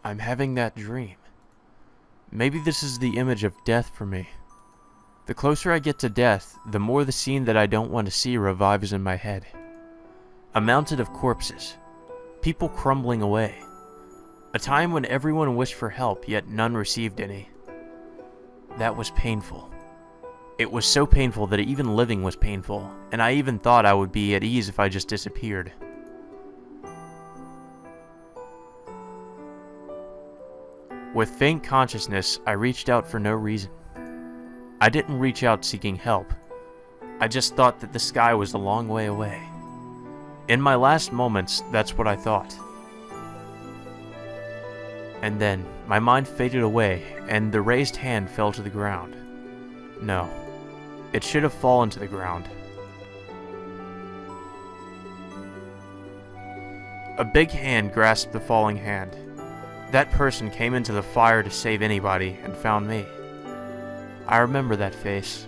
I'm having that dream. Maybe this is the image of death for me. The closer I get to death, the more the scene that I don't want to see revives in my head. A mountain of corpses. People crumbling away. A time when everyone wished for help, yet none received any. That was painful. It was so painful that even living was painful, and I even thought I would be at ease if I just disappeared. With faint consciousness, I reached out for no reason. I didn't reach out seeking help. I just thought that the sky was a long way away. In my last moments, that's what I thought. And then, my mind faded away, and the raised hand fell to the ground. No, it should have fallen to the ground. A big hand grasped the falling hand. That person came into the fire to save anybody, and found me. I remember that face.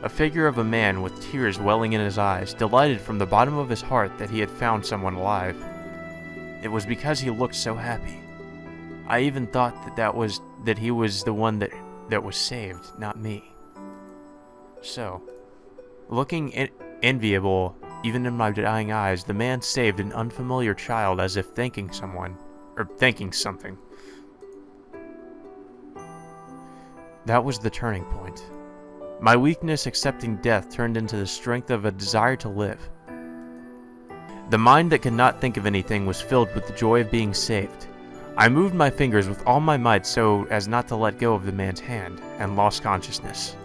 A figure of a man with tears welling in his eyes, delighted from the bottom of his heart that he had found someone alive. It was because he looked so happy. I even thought that he was the one that was saved, not me. So, looking enviable, even in my dying eyes, the man saved an unfamiliar child as if thanking someone, or thanking something. That was the turning point. My weakness accepting death turned into the strength of a desire to live. The mind that could not think of anything was filled with the joy of being saved. I moved my fingers with all my might so as not to let go of the man's hand, and lost consciousness.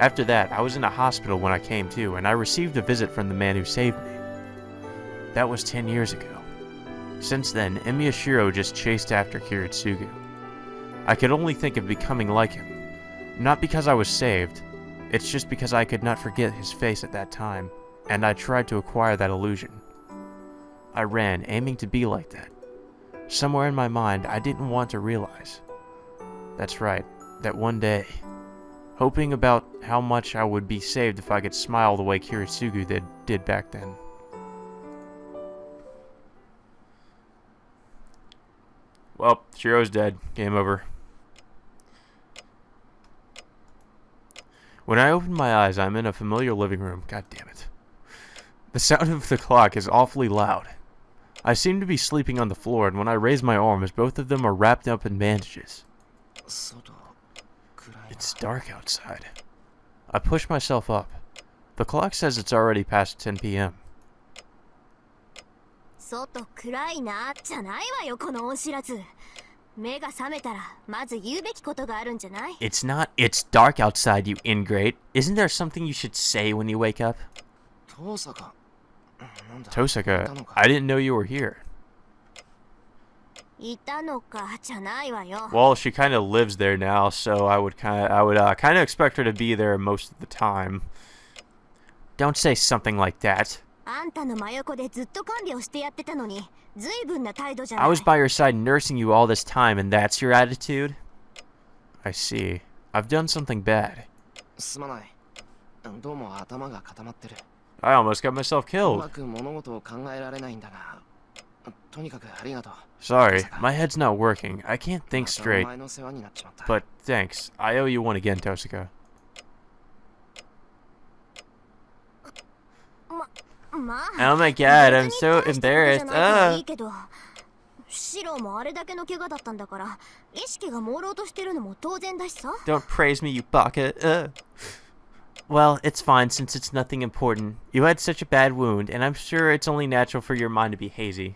After that, I was in a hospital when I came to, and I received a visit from the man who saved me. That was 10 years ago. Since then, Emiyashiro just chased after Kiritsugu. I could only think of becoming like him. Not because I was saved, it's just because I could not forget his face at that time, and I tried to acquire that illusion. I ran, aiming to be like that. Somewhere in my mind, I didn't want to realize. That's right, that one day. Hoping about how much I would be saved if I could smile the way Kiritsugu did back then. Well, Shiro's dead. Game over. When I open my eyes, I'm in a familiar living room. God damn it. The sound of the clock is awfully loud. I seem to be sleeping on the floor, and when I raise my arms, both of them are wrapped up in bandages. It's dark outside. I push myself up. The clock says it's already past 10 p.m. It's not, it's dark outside, you ingrate. Isn't there something you should say when you wake up? Tosaka, I didn't know you were here. Well, she kind of lives there now, so I would kind of expect her to be there most of the time. Don't say something like that. I was by your side nursing you all this time, and that's your attitude? I see. I've done something bad. I almost got myself killed. Sorry, my head's not working. I can't think straight. But thanks. I owe you one again, Tosaka. Oh my god, I'm so embarrassed. Don't praise me, you baka. Well, it's fine since it's nothing important. You had such a bad wound, and I'm sure it's only natural for your mind to be hazy.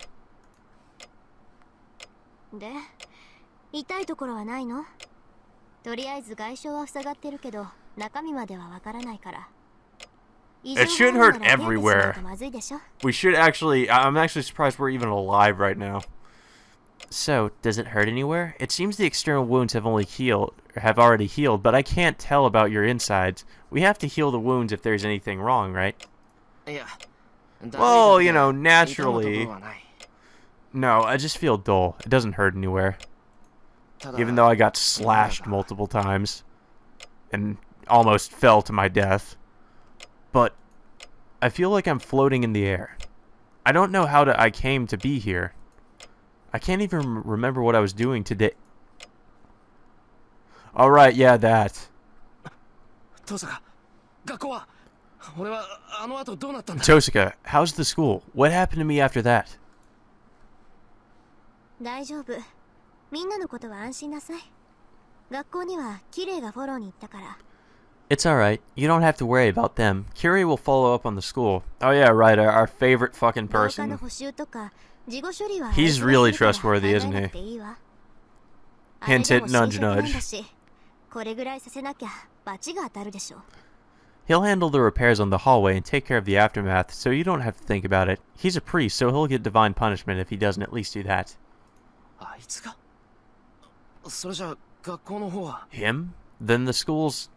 It should hurt everywhere. We should actually... I'm actually surprised we're even alive right now. So, does it hurt anywhere? It seems the external wounds have already healed, but I can't tell about your insides. We have to heal the wounds if there's anything wrong, right? Well, you know, naturally. No, I just feel dull. It doesn't hurt anywhere. Even though I got slashed multiple times and almost fell to my death. But I feel like I'm floating in the air. I don't know how I came to be here. I can't even remember what I was doing today. Alright, yeah, that. Tosaka, how's the school? What happened to me after that? It's alright. You don't have to worry about them. Curie will follow up on the school. Oh yeah, right, our favorite fucking person. He's really trustworthy, isn't he? Hint, hint, nudge, nudge. He'll handle the repairs on the hallway and take care of the aftermath, so you don't have to think about it. He's a priest, so he'll get divine punishment if he doesn't at least do that. Him? Then the school's...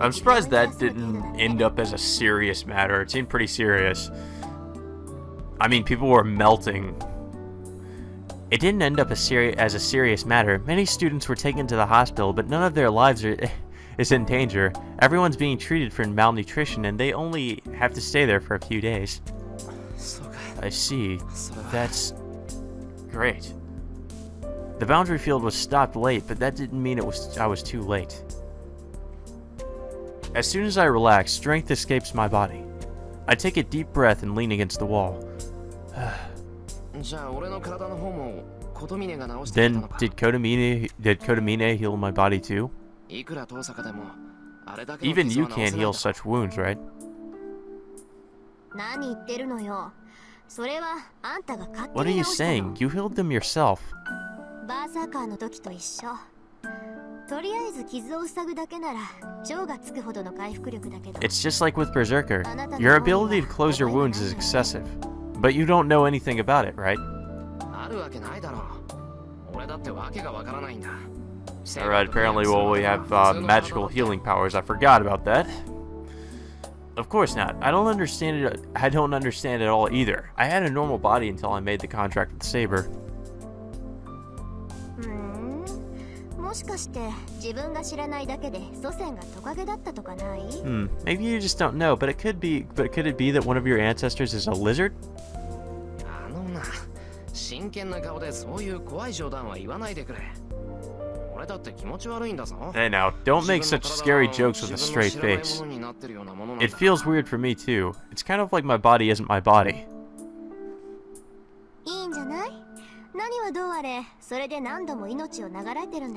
I'm surprised that didn't end up as a serious matter. It seemed pretty serious. I mean, people were melting. It didn't end up as a serious matter. Many students were taken to the hospital, but none of their lives is in danger. Everyone's being treated for malnutrition, and they only have to stay there for a few days. I see. That's great. The boundary field was stopped late, but that didn't mean I was too late. As soon as I relax, strength escapes my body. I take a deep breath and lean against the wall. Then, did Kotomine heal my body too? Even you can't heal such wounds, right? What are you saying? You healed them yourself. It's just like with Berserker. Your ability to close your wounds is excessive. But you don't know anything about it, right? Alright, apparently, well, we have magical healing powers. I forgot about that. Of course not. I don't understand it. I don't understand it all either. I had a normal body until I made the contract with Saber. Maybe you just don't know, but could it be that one of your ancestors is a lizard? Hey now, don't make such scary jokes with a straight face. It feels weird for me too. It's kind of like my body isn't my body.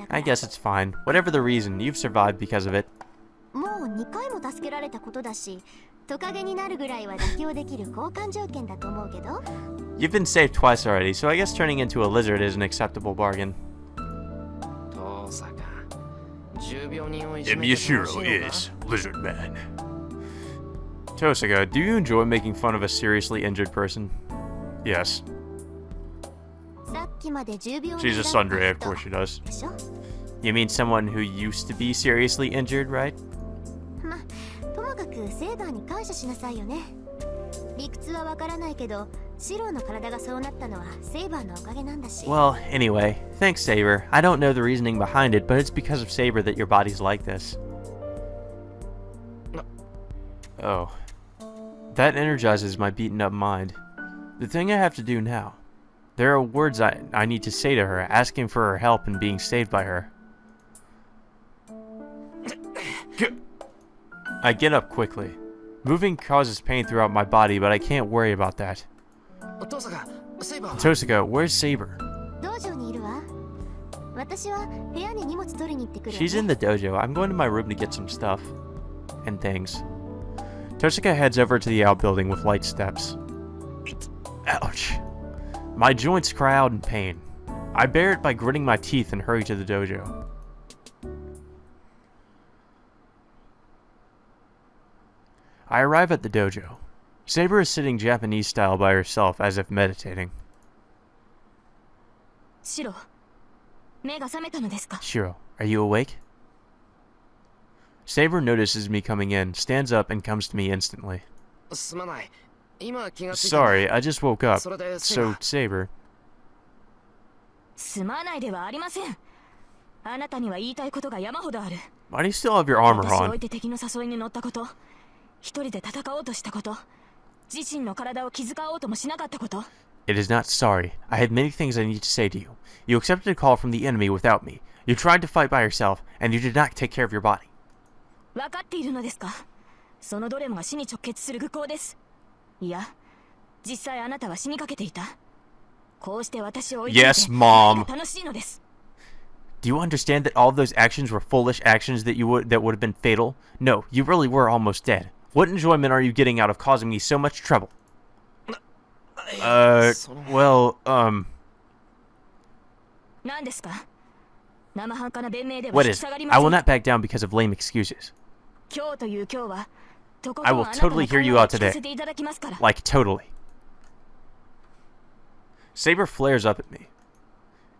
I guess it's fine. Whatever the reason, you've survived because of it. You've been saved twice already, so I guess turning into a lizard is an acceptable bargain. Miyashiro is Lizard Man. Tosaka, do you enjoy making fun of a seriously injured person? Yes. She's a tsundere, of course she does. You mean someone who used to be seriously injured, right? Well, anyway, thanks Saber. I don't know the reasoning behind it, but it's because of Saber that your body's like this. Oh. That energizes my beaten up mind. The thing I have to do now. There are words I need to say to her, asking for her help and being saved by her. I get up quickly. Moving causes pain throughout my body, but I can't worry about that. Tosaka, where's Saber? She's in the dojo. I'm going to my room to get some stuff. And things. Tosaka heads over to the outbuilding with light steps. Ouch. My joints cry out in pain. I bear it by gritting my teeth and hurry to the dojo. I arrive at the dojo. Saber is sitting Japanese style by herself as if meditating. Shiro, are you awake? Saber notices me coming in, stands up, and comes to me instantly. Sorry, I just woke up. So, Saber. あなたには言いたいことが山ほどある。 Why do you still have your armor 私を on? 置いて敵の誘いに乗ったこと、一人で戦おうとしたこと、自身の体を気遣おうともしなかったこと。 It is not sorry. I have many things I need to say to you. You accepted a call from the enemy without me. You tried to fight by yourself, and you did not take care of your body. 分かっているのですか？そのどれもが死に直結する愚行です。いや、実際あなたは死にかけていた。こうして私を追い詰めて Yes, Mom. 楽しいのです。 Do you understand that all of those actions were foolish actions that would have been fatal? No, you really were almost dead. What enjoyment are you getting out of causing me so much trouble? Well, 何ですか？生半可な弁明では what 引き is? 下がりま I せ will ん。 not back down because of lame excuses. 今日という今日は、とことん I あ will なたの totally 考 hear え you を out 聞か today. せていただきますから。 Like, totally. Saber flares up at me.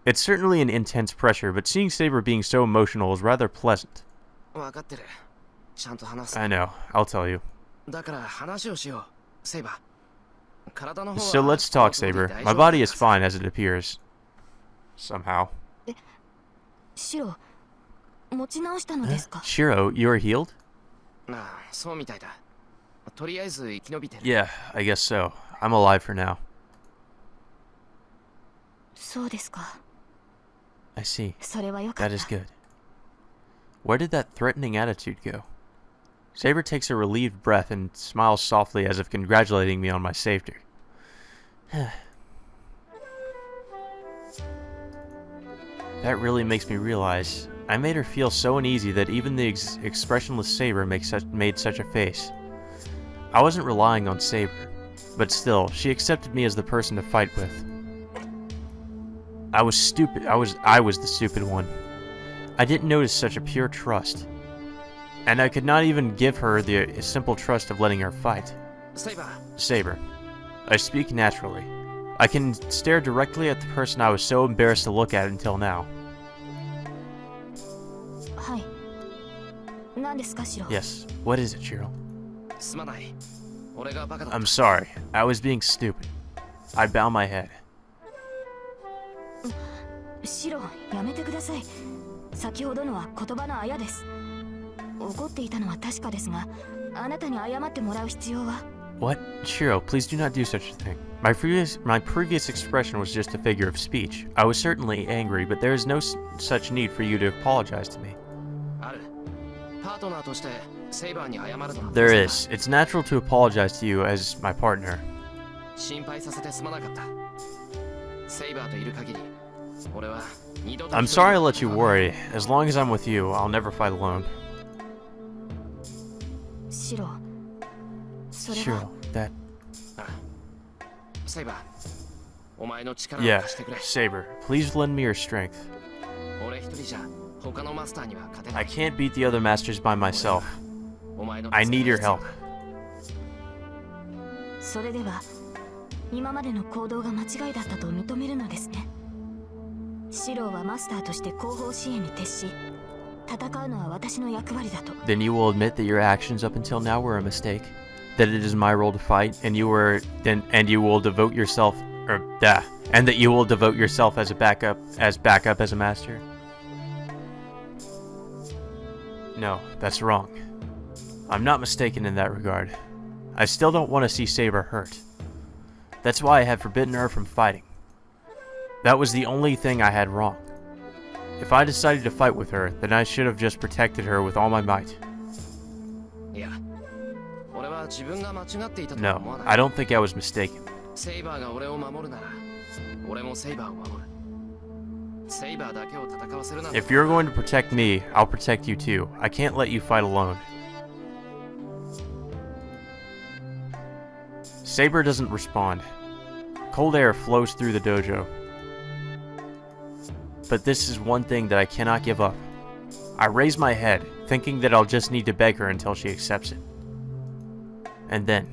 It's certainly an intense pressure, but seeing Saber being so emotional is rather pleasant. 分かってる。ちゃんと話す。 I know, I'll tell you. だから話をしよう、セイバー。体の方は So let's talk, Saber. My body is fine as it appears. Somehow. シロ、持ち直したのですか？ Shiro, you are healed? ああ、そうみたいだ。とりあえず生き延びてる。 Yeah, I guess so. I'm alive for now. そうですか。 I see. それはよかっ That is た。 good. Where did that threatening attitude go? Saber takes a relieved breath and smiles softly as if congratulating me on my safety. That really makes me realize I made her feel so uneasy that even the expressionless Saber made such a face. I wasn't relying on Saber, but still, she accepted me as the person to fight with. I was stupid. I was the stupid one. I didn't notice such a pure trust. And I could not even give her the simple trust of letting her fight. セイバー。 Saber. I speak naturally. I can stare directly at the person I was so embarrassed to look at until now. はい。何ですか、シロ？ Yes. What is it, Shiro? すまない。俺がバカだった。 I'm sorry. I was being stupid. I bow my head. シロ、やめてください。先ほどのは言葉のあやです。怒っていたのは確かですが、あなたに謝ってもらう必要は。 What? Shiro, please do not do such a thing. My previous expression was just a figure of speech. I was certainly angry, but there is no such need for you to apologize to me. ある。パートナーとしてセイバーに謝るのは。 There is. It's natural to apologize to you as my partner. 心配させてすまなかった。セイバーといる限り、俺は二度と。 I'm sorry I let you worry. As long as I'm with you, I'll never fight alone. シロ、それ Shiro, は。 that... セイバー、お前の力を Yeah, 貸してくれ。 Saber, please lend me your strength. 俺一人じゃ他のマスターには勝てな I い。 can't beat the other masters by myself. お前の I need your help. それでは、今までの行動が間違いだったと認めるのですね。シロはマスターとして後方支援に徹し、戦うのは私の役割だと。 Then you will admit that your actions up until now were a mistake. That it is my role to fight, and you will devote yourself, and that you will devote yourself as backup as a master. No, that's wrong. I'm not mistaken in that regard. I still don't want to see Saber hurt. That's why I have forbidden her from fighting. That was the only thing I had wrong. If I decided to fight with her, then I should have just protected her with all my might. いや、俺は自分が間違っていたと No, 思わない。 I don't think I was mistaken. セイバーが俺を守るなら、俺もセイバーを守る。セイバーだけを戦わせるなら。 If you're going to protect me, I'll protect you too. I can't let you fight alone. Saber doesn't respond. Cold air flows through the dojo. But this is one thing that I cannot give up. I raise my head, thinking that I'll just need to beg her until she accepts it. And then...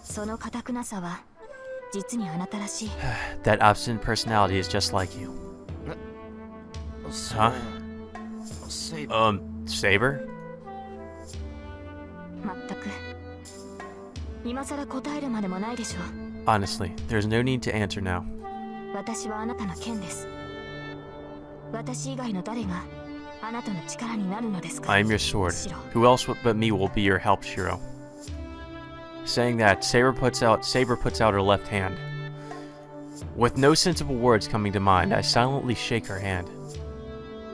その堅くなさは、実にあなたらしい。 that obstinate personality is just like you. Huh? セイバー。 Saber? まったく。今さら答えるまでもないでしょう。 Honestly, there's no need to answer now. 私はあなたの剣です。私以外の誰があなたの力になるのですか？ I am your sword. Who else but me will be your help, Shiro? Saying that, Saber puts out her left hand. With no sensible words coming to mind, I silently shake her hand.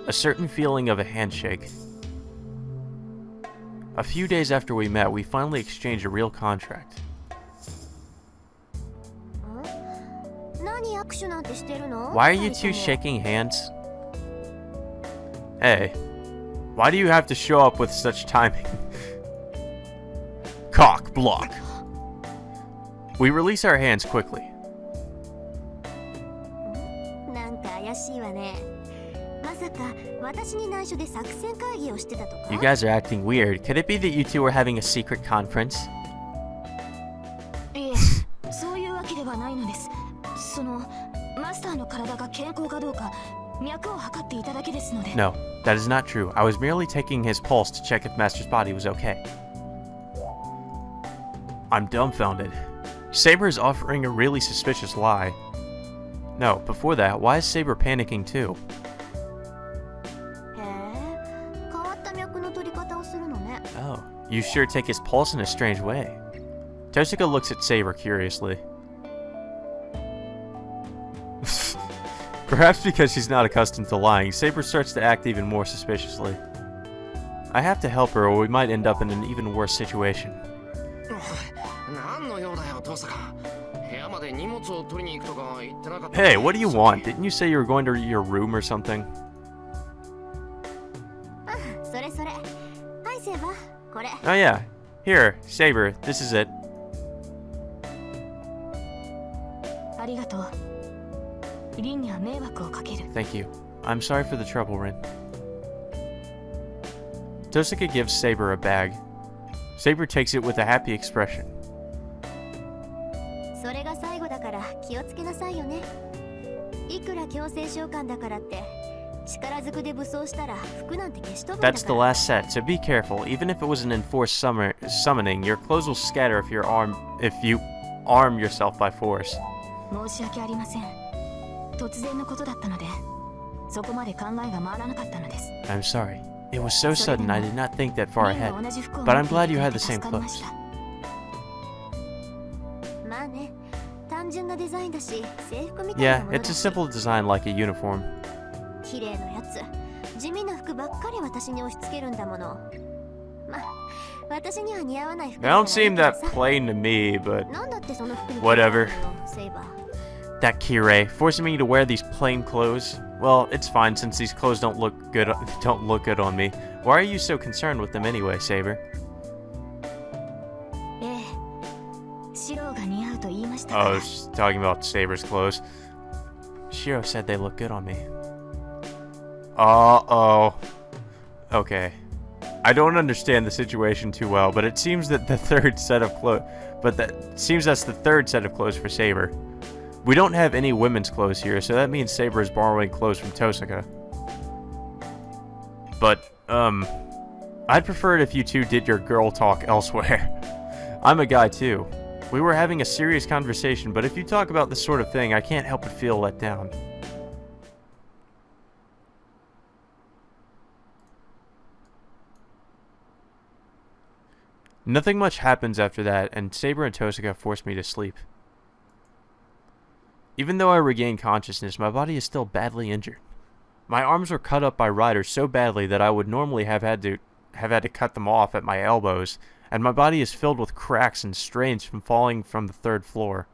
A certain feeling of a handshake. A few days after we met, we finally exchanged a real contract. Why are you two shaking hands? Hey, why do you have to show up with such timing? Cock block. We release our hands quickly. You guys are acting weird. Could it be that you two are having a secret conference? No, that is not true. I was merely taking his pulse to check if Master's body was okay. I'm dumbfounded. Saber is offering a really suspicious lie. No, before that, why is Saber panicking too? Oh, you sure take his pulse in a strange way. Toshika looks at Saber curiously. Perhaps because she's not accustomed to lying, Saber starts to act even more suspiciously. I have to help her or we might end up in an even worse situation. Hey, what do you want? Didn't you say you were going to your room or something? Oh yeah. Here, Saber, this is it. Thank you. I'm sorry for the trouble, Rin. Toshika gives Saber a bag. Saber takes it with a happy expression. That's the last set, so be careful. Even if it was an enforced summoning, your clothes will scatter if you arm yourself by force. I'm sorry. It was so sudden I did not think that far ahead. But I'm glad you had the same clothes. Yeah, it's a simple design like a uniform. They don't seem that plain to me, but whatever. That Kirei, forcing me to wear these plain clothes? Well, it's fine since these clothes don't look good on me. Why are you so concerned with them anyway, Saber? Oh, she's talking about Saber's clothes. Shiro said they look good on me. Uh-oh. Okay. I don't understand the situation too well, but it seems that the third set of clothes... that's the third set of clothes for Saber. We don't have any women's clothes here, so that means Saber is borrowing clothes from Toshika. But, I'd prefer it if you two did your girl talk elsewhere. I'm a guy too. We were having a serious conversation, but if you talk about this sort of thing, I can't help but feel let down. Nothing much happens after that, and Saber and Toshika force me to sleep. Even though I regain consciousness, my body is still badly injured. My arms were cut up by riders so badly that I would normally have had to cut them off at my elbows, and my body is filled with cracks and strains from falling from the third floor.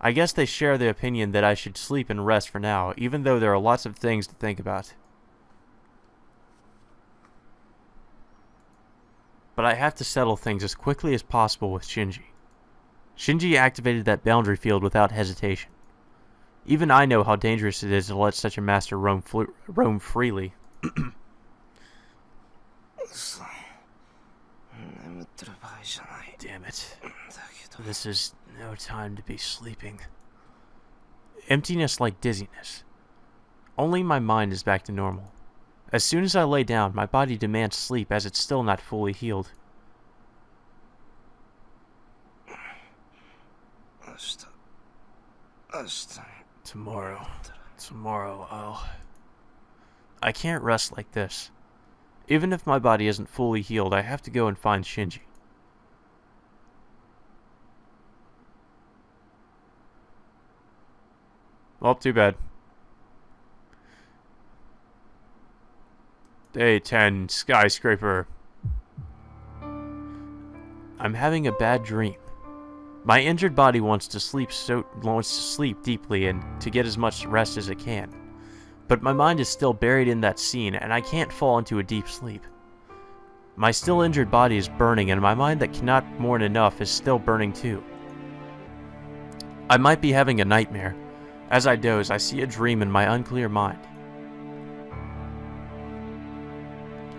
I guess they share the opinion that I should sleep and rest for now, even though there are lots of things to think about. But I have to settle things as quickly as possible with Shinji. Shinji activated that boundary field without hesitation. Even I know how dangerous it is to let such a master roam freely. Damn it. This is no time to be sleeping. Emptiness like dizziness. Only my mind is back to normal. As soon as I lay down, my body demands sleep as it's still not fully healed. Tomorrow, I can't rest like this. Even if my body isn't fully healed, I have to go and find Shinji. Well, too bad. Day 10, skyscraper. I'm having a bad dream. My injured body wants to sleep deeply and to get as much rest as it can. But my mind is still buried in that scene, and I can't fall into a deep sleep. My still injured body is burning, and my mind that cannot mourn enough is still burning too. I might be having a nightmare. As I doze, I see a dream in my unclear mind.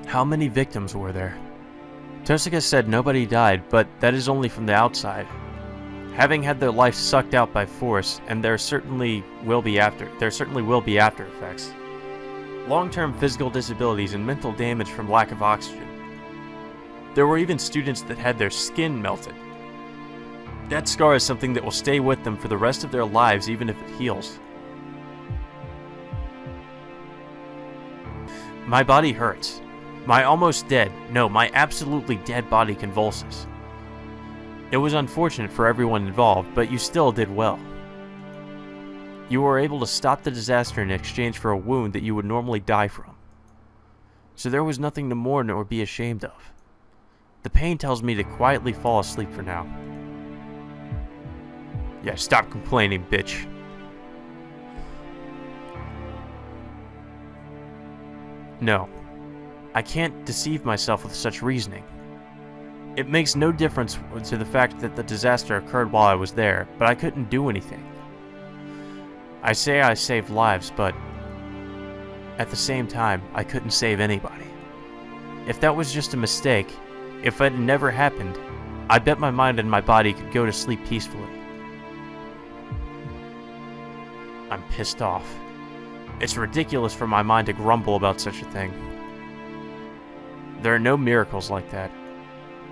How many victims were there? Tosuka said nobody died, but that is only from the outside. Having had their life sucked out by force, and there certainly will be after effects. Long-term physical disabilities and mental damage from lack of oxygen. There were even students that had their skin melted. That scar is something that will stay with them for the rest of their lives, even if it heals. My body hurts. My almost dead, no, my absolutely dead body convulses. It was unfortunate for everyone involved, but you still did well. You were able to stop the disaster in exchange for a wound that you would normally die from. So there was nothing to mourn or be ashamed of. The pain tells me to quietly fall asleep for now. Yeah, stop complaining, bitch. No, I can't deceive myself with such reasoning. It makes no difference to the fact that the disaster occurred while I was there, but I couldn't do anything. I say I saved lives, but at the same time, I couldn't save anybody. If that was just a mistake, if it had never happened, I bet my mind and my body could go to sleep peacefully. I'm pissed off. It's ridiculous for my mind to grumble about such a thing. There are no miracles like that.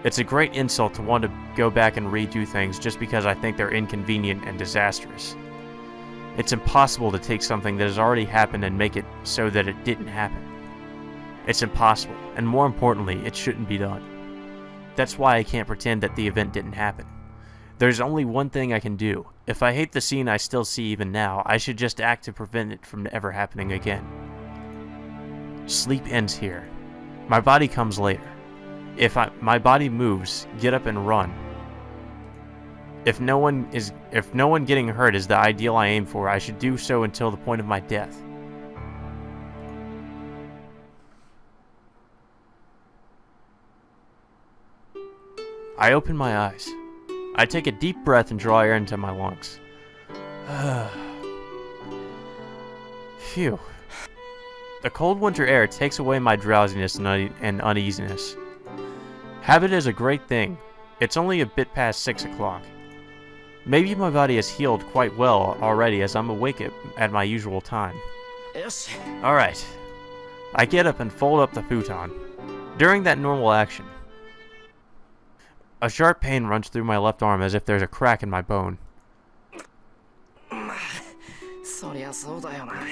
It's a great insult to want to go back and redo things just because I think they're inconvenient and disastrous. It's impossible to take something that has already happened and make it so that it didn't happen. It's impossible, and more importantly, it shouldn't be done. That's why I can't pretend that the event didn't happen. There's only one thing I can do. If I hate the scene I still see even now, I should just act to prevent it from ever happening again. Sleep ends here. My body comes later. If my body moves, get up and run. If no one getting hurt is the ideal I aim for, I should do so until the point of my death. I open my eyes. I take a deep breath and draw air into my lungs. Phew. The cold winter air takes away my drowsiness and uneasiness. Habit is a great thing. It's only a bit past 6 o'clock. Maybe my body has healed quite well already as I'm awake at my usual time. Yes. Alright. I get up and fold up the futon. During that normal action, a sharp pain runs through my left arm as if there's a crack in my bone.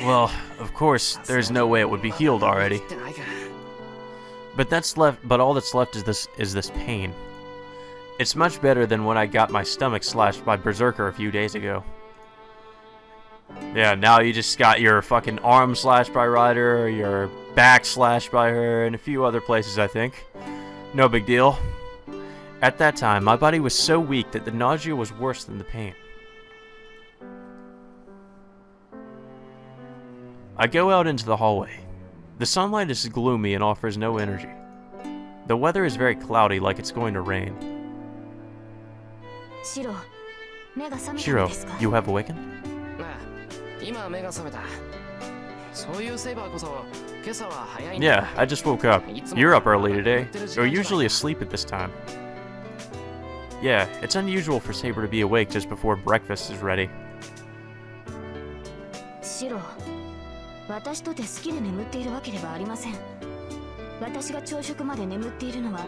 Well, of course, there's no way it would be healed already. But all that's left is this pain. It's much better than when I got my stomach slashed by Berserker a few days ago. Yeah, now you just got your fucking arm slashed by Ryder, your back slashed by her, and a few other places, I think. No big deal. At that time, my body was so weak that the nausea was worse than the pain. I go out into the hallway. The sunlight is gloomy and offers no energy. The weather is very cloudy, like it's going to rain. Shiro, you have awakened? Yeah, I just woke up. You're up early today. You're usually asleep at this time. Yeah, it's unusual for Saber to be awake just before breakfast is ready. Shiro, 私とて好きで眠っているわけではありません。私が朝食まで眠っているのは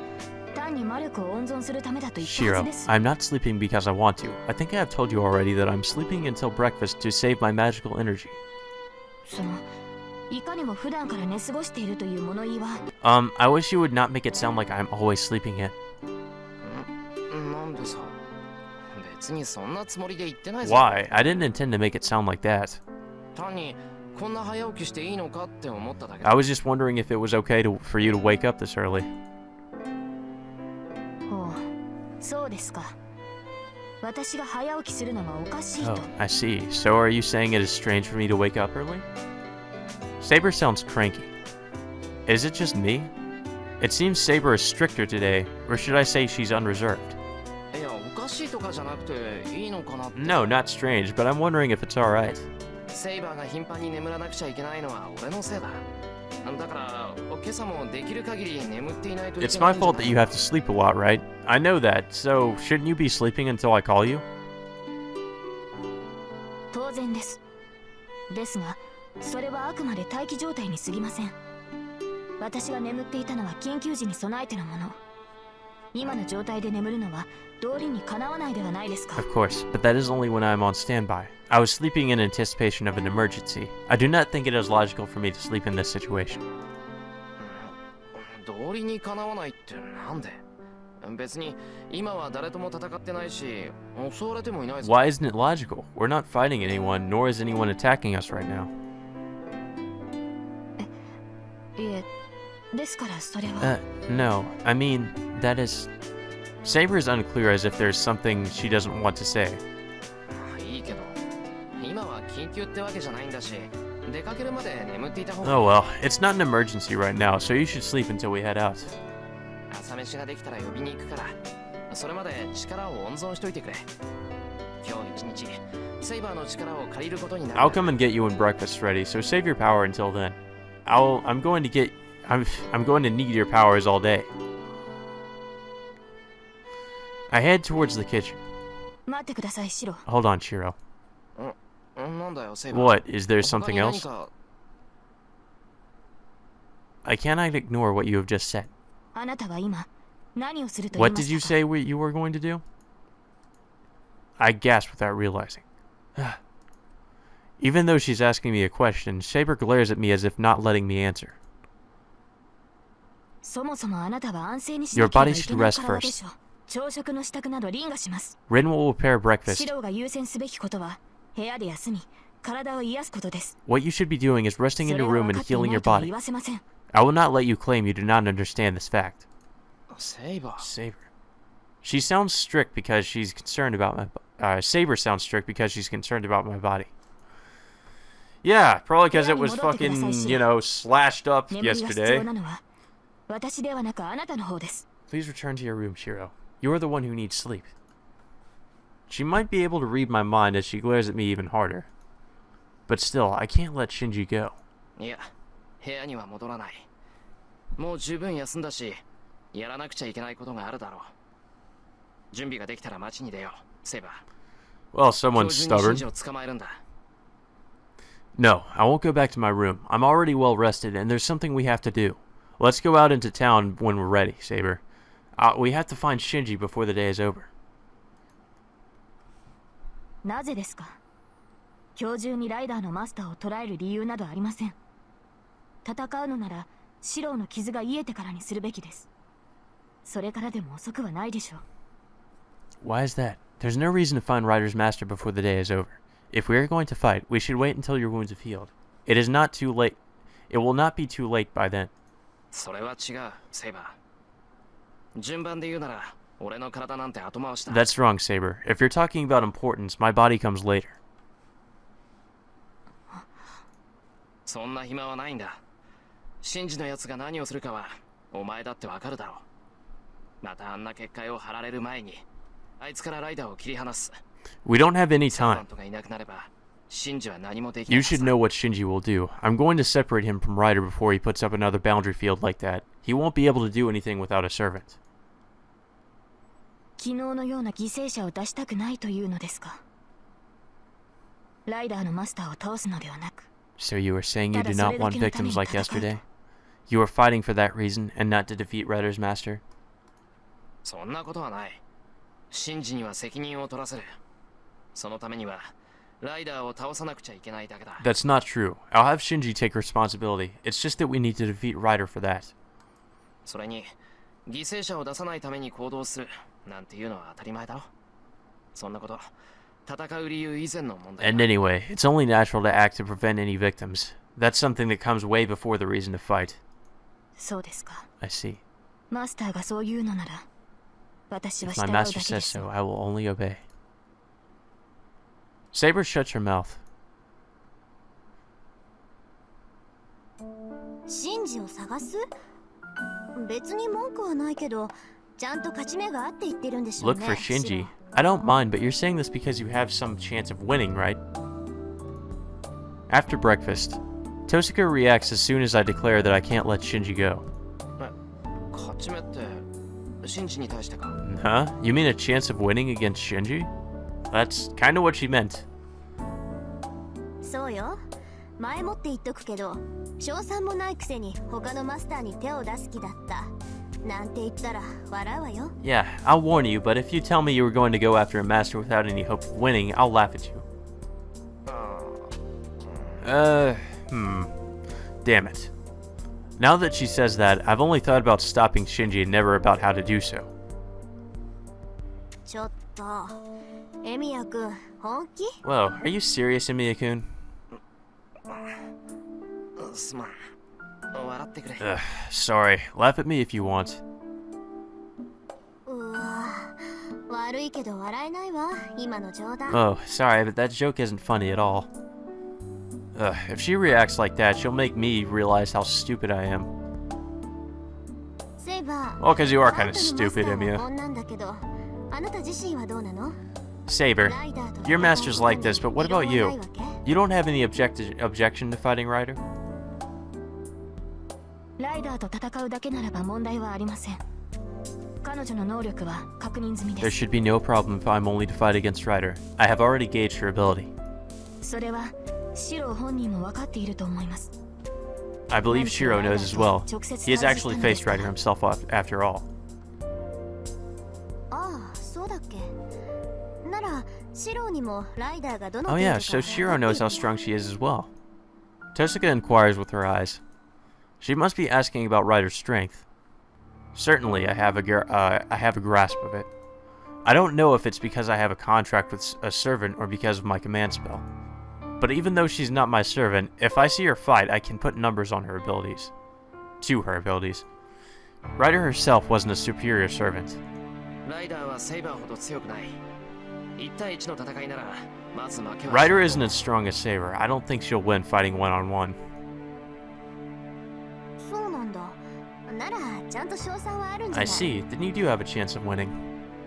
単に魔力を温存するためだと言ったは Shiro, ずです。 I'm not sleeping because I want to. I think I have told you already that I'm sleeping until breakfast to save my magical energy. そのいかにも普段から寝過ごしているという物言いは。I wish you would not make it sound like I'm always sleeping in. なんでさ、別にそんなつもりで言ってないぞ。 Why? I didn't intend to make it sound like that. 単にこんな早起きしていいのかって思っただけ I was just wondering if it was okay for you to wake up this early. ほう、そうですか。私が早起きするのはおかしいと。 Oh, I see. So are you saying it is strange for me to wake up early? Saber sounds cranky. Is it just me? It seems Saber is stricter today, or should I say she's unreserved? いや、おかしいとかじゃなくていいのかなって。 No, not strange, but I'm wondering if it's alright. セイバーが頻繁に眠らなくちゃいけないのは俺のせいだ。だから今朝もできる限り眠っていないといけないん It's じゃない my fault that you have to sleep a lot, right? I know that, so shouldn't you be sleeping until I call you? 当然です。ですが、それはあくまで待機状態に過ぎません。私が眠っていたのは緊急時に備えてのもの。今の状態で眠るのは道理にかなわないではないですか。 Of course, but that is only when I am on standby. I was sleeping in anticipation of an emergency. I do not think it is logical for me to sleep in this situation. 道理にかなわないってなんで？別に今は誰とも戦ってないし、襲われてもいないぞ。 Why isn't it logical? We're not fighting anyone, nor is anyone attacking us right now. いえ、ですからそれは。No. I mean, that is... Saber is unclear as if there's something she doesn't want to say. いいけど、今は緊急ってわけじゃないんだし、出かけるまで眠っていた方が。 Oh well, it's not an emergency right now, so you should sleep until we head out. 朝飯ができたら呼びに行くから、それまで力を温存しといてくれ。今日一日、セイバーの力を借りることになる。 I'll come and get you when breakfast's ready, so save your power until then. I'm going to need your powers all day. I head towards the kitchen. 待ってください、シロ。 Hold on, Shiro. なんだよ、セイバー。 What? Is there something 他に何 else? か。 I cannot ignore what you have just said. あなたは今何をすると言い What ま did you したか。 say you were going to do? I gasped without realizing. Even though she's asking me a question, Saber glares at me as if not letting me answer. そもそもあなたは安静にしなければいけないからでしょう。朝食の支度など凛がします。 Rin will prepare breakfast. シロが優先すべきことは部屋で休み、体を癒すことです。 What you should be doing is resting in それ your が room 分 and かってい healing な your いとは body. 言わせません。 I will not let you claim you do not understand this fact. セイバー。 Saber. She sounds strict because she's concerned about my... Saber sounds strict because she's concerned about my body. Yeah, probably because it was fucking, slashed up 眠りが必 yesterday. 要なのは私ではなくあなたの方です。 Please return to your room, Shiro. You are the one who needs sleep. She might be able to read my mind as she glares at me even harder. But still, I can't let Shinji go. いや、部屋には戻らない。もう十分休んだし、やらなくちゃいけないことがあるだろう。準備ができたら街に出よう、セイバー。 Well, someone's 今日中に stubborn. シンジを捕まえるんだ。 No, I won't go back to my room. I'm already well rested, and there's something we have to do. Let's go out into town when we're ready, Saber. We have to find Shinji before the day is over. なぜですか。今日中にライダーのマスターを捕らえる理由などありません。戦うのならシローの傷が癒えてからにするべきです。それからでも遅くはないでしょう。 Why is that? There's no reason to find Ryder's master before the day is over. If we are going to fight, we should wait until your wounds have healed. It is not too late. It will not be too late by then. それは違う、セイバー。順番で言うなら、俺の体なんて後回しだ。 That's wrong, Saber. If you're talking about importance, my body comes later. そんな暇はないんだ。シンジのやつが何をするかは、お前だってわかるだろう。またあんな結界を張られる前に、あいつからライダーを切り離す。 We don't have any サーバ time. ントがいなくなれば、シンジは何もできな You いはず should だ。 know what Shinji will do. I'm going to separate him from Ryder before he puts up another boundary field like that. He won't be able to do anything without a servant. 昨日のような犠牲者を出したくないというのですか。ライダーのマスターを倒すのではなく。 So you are saying you do not want victims like yesterday? You are fighting for that reason and not to defeat Ryder's master? そんなことはない。シンジには責任を取らせる。そのためにはライダーを倒さなくちゃいけないだけだ。 That's not true. I'll have Shinji take responsibility. It's just that we need to defeat Ryder for that. それに犠牲者を出さないために行動するなんていうのは当たり前だろ。そんなこと戦う理由以前の問題だ。 And anyway, it's only natural to act to prevent any victims. That's something that comes way before the reason to fight. そうですか。 I see. マスターがそう言うのなら私は If 従 my うだけ master で says す。 so, I will only obey. Saber shuts her mouth. シンジを探す？別に文句はないけど、ちゃんと勝ち目があって言ってるんでしょう Look ね。 for Shinji. I don't mind, but you're saying this because you have some chance of winning, right? After breakfast, Tosuka reacts as soon as I declare that I can't let Shinji go. 勝ち目ってシンジに対してか。 Huh? You mean a chance of winning against Shinji? That's kind of what she meant. そうよ。前もって言っとくけど、賞賛もないくせに他のマスターに手を出す気だった。なんて言ったら笑うわよ。 Yeah, I'll warn you, but if you tell me you were going to go after a master without any hope of winning, I'll laugh at you. Damn it. Now that she says that, I've only thought about stopping Shinji and never about how to do so. ちょっと、エミヤ君、本気？ Whoa, are you serious, Emiya-kun? すまん。笑ってくれ。 Sorry. Laugh at me if you want. うわ、悪いけど笑えないわ、今の冗談。 Oh, sorry, but that joke isn't funny at all. If she reacts like that, she'll make me realize how stupid I am. セイバー。 Well, because you are あ kind ん of たのマスタ stupid, ーは Emiya. こんなんだけど、あなた自身はどうなの？ Saber, ライダーと your master's like this, but what 異論 about は you? ないわけ？ You don't have any objection to fighting Ryder? ライダーと戦うだけならば問題はありません。彼女の能力は確認済み There です。 should be no problem if I'm only to fight against Ryder. I have already gauged her ability. それはシロ本人も分かっていると思います。 I believe Shiro knows as well. He has actually faced Ryder himself after all. ああ、そうだっけ。ならシロにもライダーがどの Oh 程度 yeah, か so 分 Shiro かってい knows る how strong she is as well. Tosuka inquires with her eyes. She must be asking about Ryder's strength. Certainly, I have a grasp of it. I don't know if it's because I have a contract with a servant or because of my command spell. But even though she's not my servant, if I see her fight, I can put numbers on her abilities. To her abilities. Ryder herself wasn't a superior servant. ライダーはセイバーほど強くない。1対1の戦いならまず負けは。 Ryder isn't as strong as Saber. I don't think she'll win fighting one-on-one. そうなんだ。ならちゃんと賞賛はあるんじゃな I い？ see. Then you do have a chance of winning.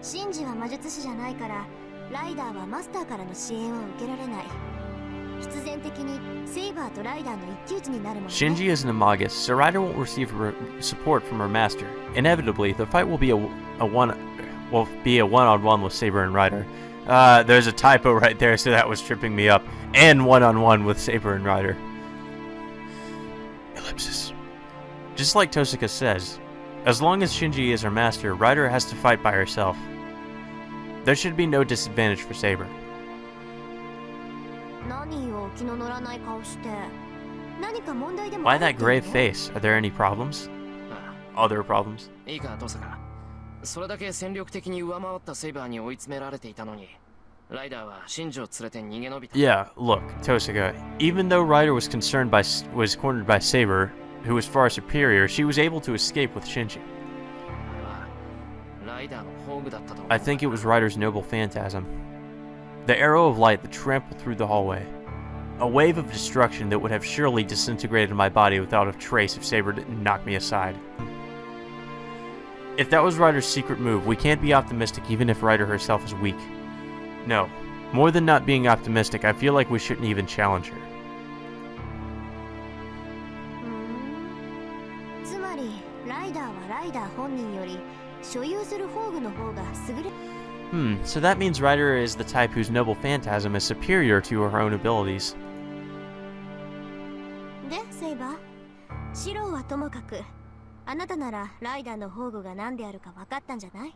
シンジは魔術師じゃないからライダーはマスターからの支援を受けられない。必然的にセイバーとライダーの一騎打ちになるもんね。 Shinji isn't a Magus, so Ryder won't receive support from her master. Inevitably, the fight will be a one-on-one with Saber and Ryder. There's a typo right there, so that was tripping me up. And one-on-one with Saber and Ryder. Ellipsis. Just like Tosuka says, as long as Shinji is her master, Ryder has to fight by herself. There should be no disadvantage for Saber. 何を気の乗らない顔して。何か問題でも Why あるっ that ていう grave の？ face? Are there any problems? あ Other problems? いいか、トサカ。それだけ戦力的に上回ったセイバーに追い詰められていたのに、ライダーはシンジを連れて逃げ延びた。 Yeah, look, Tosuka. Even though Ryder was cornered by Saber, who was far superior, she was able to escape with Shinji. ライダーの宝具だったと思う。 I think it was Ryder's noble phantasm. The arrow of light that trampled through the hallway. A wave of destruction that would have surely disintegrated my body without a trace if Saber didn't knock me aside. If that was Ryder's secret move, we can't be optimistic even if Ryder herself is weak. No. More than not being optimistic, I feel like we shouldn't even challenge her. つまりライダーはライダー本人より所有する宝具の方が優れ。So that means Ryder is the type whose noble phantasm is superior to her own abilities. で、セイバー。シローはともかく、あなたならライダーの宝具が何であるか分かったんじゃない？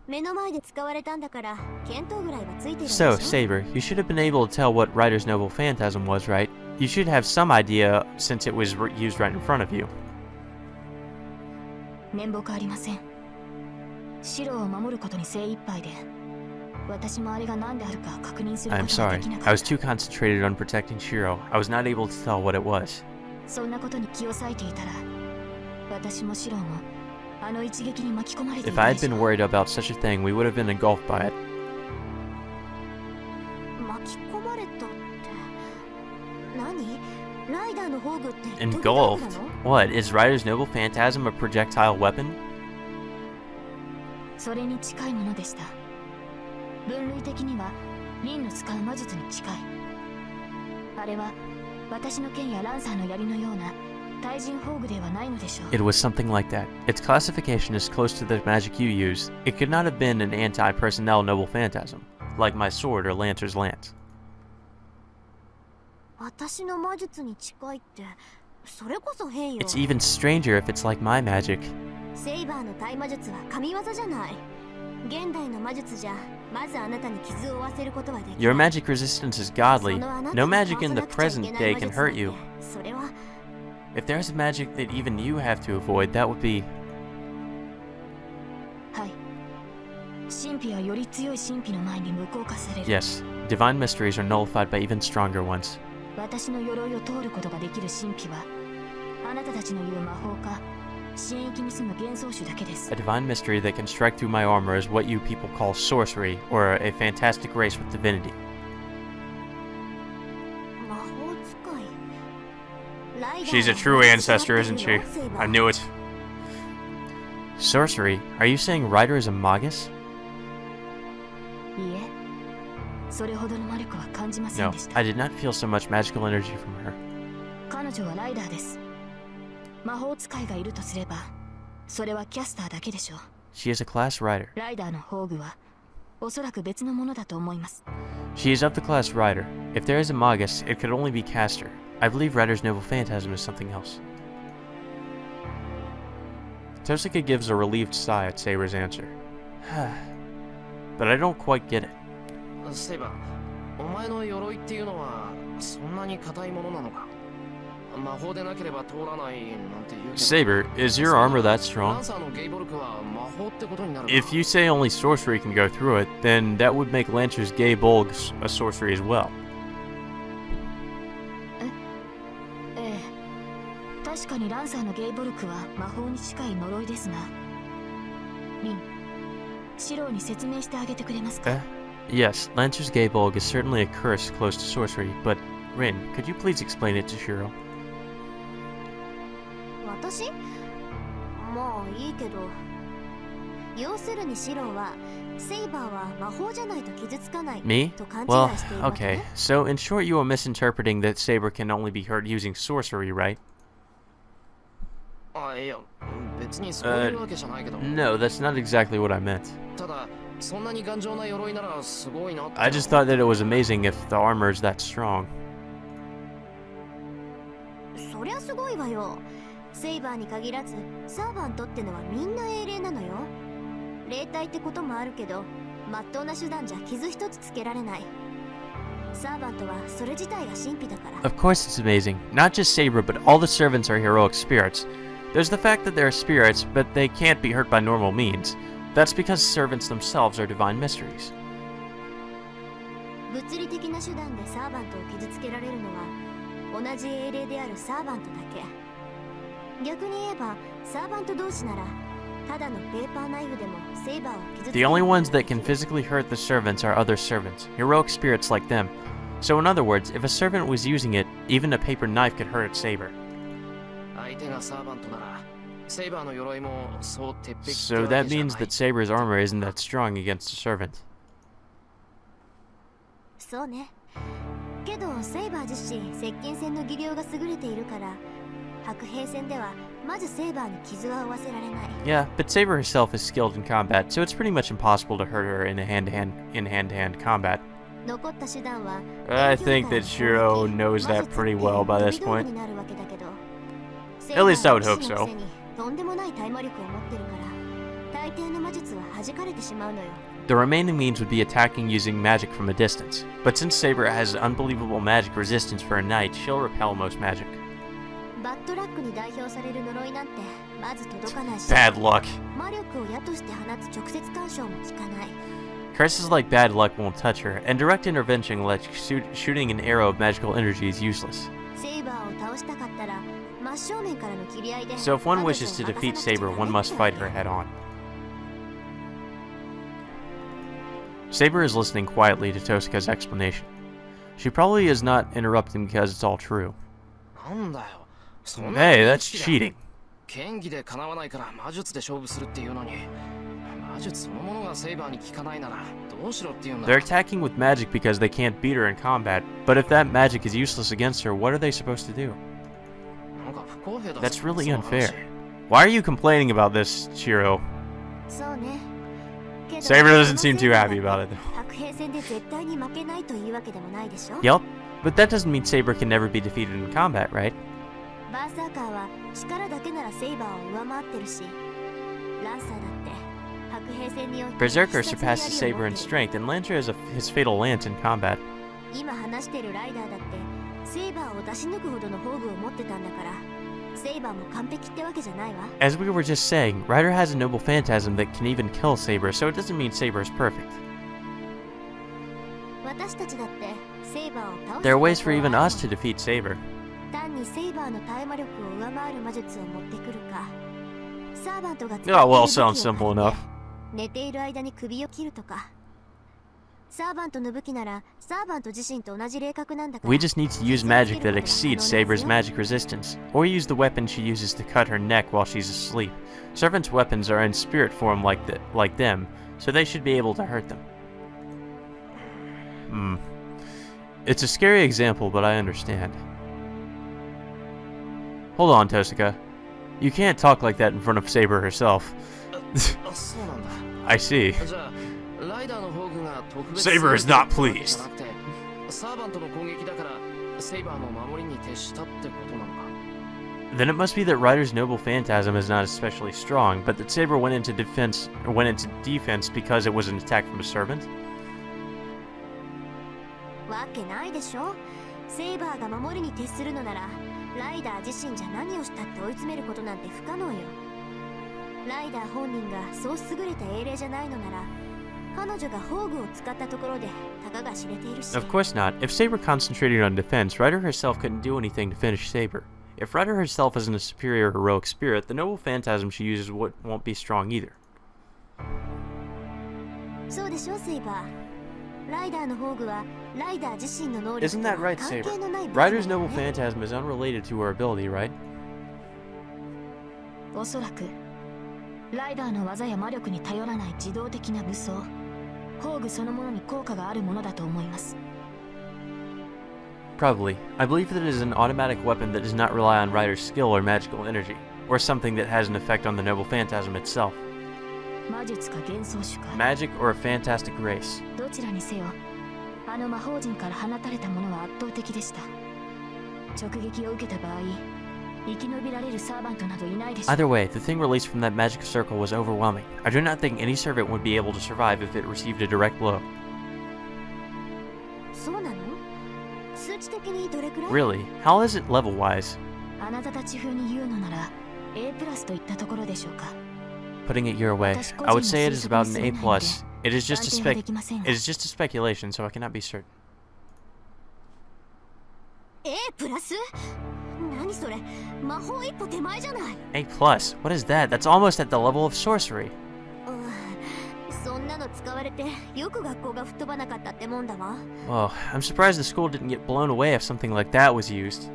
目の前で使われたんだから見当ぐらいはついてるでし So, ょ Saber, you should have been able to tell what Rider's Noble Phantasm was, right? You should have some idea since it was used right in front of you. 面目ありません。白を守ることに精一杯で、私もあれが何であるか確認するこ I'm とがで sorry. きなか I っ was too concentrated on protecting Shiro. I was not able to tell what it was. た。そんなことに気を割いていたら、私も白もあの一撃に巻き込まれてい If た I で had しょ been worried about such a thing, we would have been engulfed by it. 巻き込まれたって何？ライダーの宝具って飛び道具 Engulfed? なの？ What? Is Rider's Noble Phantasm a projectile weapon? それに近いものでした。分類的にはリンの使う魔術に近い。あれは私の剣やランサーの槍のような対人宝具ではないのでしょう。 It was something like that. Its classification is close to the magic you use. It could not have been an anti-personnel Noble Phantasm, like my sword or Lancer's lance. 私の魔術に近いってそれこそ変よ。 It's even stranger if it's like my magic. セイバーの対魔術は神業じゃない。現代の魔術じゃまずあなたに傷を負わせることはできない。 Your magic resistance is godly. そのあなた No が magic in the 倒さなくちゃい present けない day 魔 can 術だ hurt って you. それは If there's magic that even you have to avoid, that would be... はい。神秘はより強い神秘の前に無効化される。 Yes, divine mysteries are nullified by even stronger ones. 私の鎧を通ることができる神秘は、あなたたちの言う魔法か、神域に住む幻想種だけです。 A divine mystery that can strike through my armor is what you people call sorcery, or a fantastic race with divinity. 魔法使い。ライダー She's a は true 私 ancestor, が isn't 持って she? るのセイバー I knew it. Sorcery? Are you saying Ryder is a magus? いいえ、それほどの魔力は感じません No, でした。 I did not feel so much magical energy from her. 彼女はライダーです。魔法使いがいるとすれば、それはキャスターだけでしょう。 She is a class rider. ライダーの宝具は、おそらく別のものだと思います。 She is of the class rider. If there is a magus, it could only be caster. I believe Ryder's noble phantasm is something else. Tosika gives a relieved sigh at Saber's answer. But I don't quite get it. セイバー、お前の鎧っていうのはそんなに硬いものなのか？魔法でなければ通らないなんて言うけど。 Saber, is your armor that ラ strong? ンサーのゲイボルクは魔法ってことになるか？ If you say only sorcery can go through it, then that would make Lancer's gay bulgs a sorcery as well. ええ、確かにランサーのゲイボルクは魔法に近い呪いですが、リン、シローに説明してあげてくれますか？ Yes, Lancer's gay bulg is certainly a curse close to sorcery, but Rin, could you please explain it to Shiro? 私？もういいけど。要するにシローは、セイバーは魔法じゃないと傷つかない Me? と勘違 Well, いしているわけ okay. ね。 So, in short, you are misinterpreting that Saber can only be hurt using sorcery, right? あ、いや、別にそういうわけじゃないけど。 No, that's not exactly what I meant. ただ、そんなに頑丈な鎧ならすごいなって。 I just thought that it was amazing if the armor is that strong. そりゃすごいわよ。セイバーに限らず、サーバントってのはみんな英霊なのよ。霊体ってこともあるけど、まっとうな手段じゃ傷一つつけられない。サーバントはそれ自体が神秘だから。 Of course it's amazing. Not just Saber, but all the servants are heroic spirits. There's the fact that they're spirits, but they can't be hurt by normal means. That's because servants themselves are divine mysteries. 物理的な手段でサーバントを傷つけられるのは同じ英霊であるサーバントだけ。逆に言えばサーバント同士ならただのペーパーナイフでもセイバーを傷つけ The only ones that can physically hurt the servants are other servants, heroic spirits like them. So in other words, if a servant was using it, even a paper knife could hurt its saber. 相手がサーバントなら、セイバーの鎧もそう鉄壁って So わけ that じゃ means ない that Saber's armor isn't that strong against a servant. そうね。けどセイバー自身接近戦の技量が優れているから白兵戦ではまずセイバーに傷は負わせられない。 Yeah, but Saber herself is skilled in combat, so it's pretty much impossible to hurt her in hand-to-hand combat. 残った手段は I think that Shiro knows that pretty well by this point. At least I would hope so. とんでもない対魔力を持ってるから大抵の魔術は弾かれてしまうのよ。 The remaining means would be attacking using magic from a distance, but since Saber has unbelievable magic resistance for a knight, she'll repel most magic. バッドラックに代表される呪いなんてまず届かないし、 Bad luck. 魔力を矢として放つ直接干渉も効かない。 Curses like bad luck won't touch her, and direct intervention like shooting an arrow of magical energy is useless. セイバーを倒したかったら真正面からの切り合いで。 So if one wishes to defeat Saber, one must fight her head on. Saber is listening quietly to Tosika's explanation. She probably is not interrupting because it's all true. なんだよ。そんな Hey, that's cheating. 剣技で叶わないから魔術で勝負するっていうのに、魔術そのものがセイバーに効かないならどうしろっていうんだ。 They're attacking with magic because they can't beat her in combat, but if that magic is useless against her, what are they supposed to do? なんか不公平だ。 That's really その話 unfair. Why are you complaining about this, Shiro? そうね。けど Saber doesn't seem too happy about it. 白兵戦で絶対に負けないというわけでもないでしょ。 Yep, but that doesn't mean Saber can never be defeated in combat, right? バーサーカーは力だけならセイバーを上回ってるし、ランサーだって白兵戦において Berserker surpasses Saber in strength, and Lancer has his fatal lance in combat. 今話してるライダーだってセイバーを出し抜くほどの宝具を持ってたんだから、セイバーも完璧ってわけじゃないわ。 As we were just saying, Ryder has a noble phantasm that can even kill Saber, so it doesn't mean Saber is perfect. 私たちだってセイバーを倒す There are ways for even us to defeat Saber. 単にセイバーの耐え魔力を上回る魔術を持ってくるか、サーバントが Oh, well, sounds simple enough. 寝ている間に首を切るとか。サーバントの武器ならサーバント自身と同じ霊格なんだから。 We just need to use magic that exceeds Saber's magic resistance, or use the weapon she uses to cut her neck while she's asleep. Servants' weapons are in spirit form like them, so they should be able to hurt them. It's a scary example, but I understand. Hold on, Tosika. You can't talk like that in front of Saber herself. あ、そうなんだ。 I see. じゃあライダーの宝具が特別 Saber is not pleased. じゃなくてサーバントの攻撃だからセイバーの守りに徹したってことなのか。 Then it must be that Ryder's noble phantasm is not especially strong, but that Saber went into defense because it was an attack from a servant? わけないでしょ。セイバーが守りに徹するのならライダー自身じゃ何をしたって追い詰めることなんて不可能よ。ライダー本人がそう優れた英霊じゃないのなら彼女が宝具を使ったところでたかが知れているし。 Of course not. If Saber concentrated on defense, Ryder herself couldn't do anything to finish Saber. If Ryder herself isn't a superior heroic spirit, the noble phantasm she uses won't be strong either. そうでしょセイバー。ライダーの宝具はライダー自身の能力 Isn't that right, 関 Saber? 係のない Ryder's noble phantasm is unrelated to her ability, right? おそらくライダーの技や魔力に頼らない自動的な武装、宝具そのものに効果があるものだと思います。 Probably. I believe that it is an automatic weapon that does not rely on Ryder's skill or magical energy, or something that has an effect on the noble phantasm itself. 魔術か幻想種か Magic or a fantastic grace. どちらにせよあの魔法陣から放たれたものは圧倒的でした。直撃を受けた場合生き延びられるサーバントなどいないでしょう。 Either way, the thing released from that magic circle was overwhelming. I do not think any servant would be able to survive if it received a direct blow. そうなの？数値的にどれくらい？ Really? How is it level-wise? あなたたち風に言うのなら A プラスといったところでしょうか。 Putting it your way, I would say it is about an A+. It is just a speculation, so I cannot be certain. A プラス？何それ？魔法一歩手前じゃない。 A+? What is that? That's almost at the level of sorcery. そんなの使われてよく学校が吹っ飛ばなかったってもんだわ。 Well, I'm surprised the school didn't get blown away if something like that was used.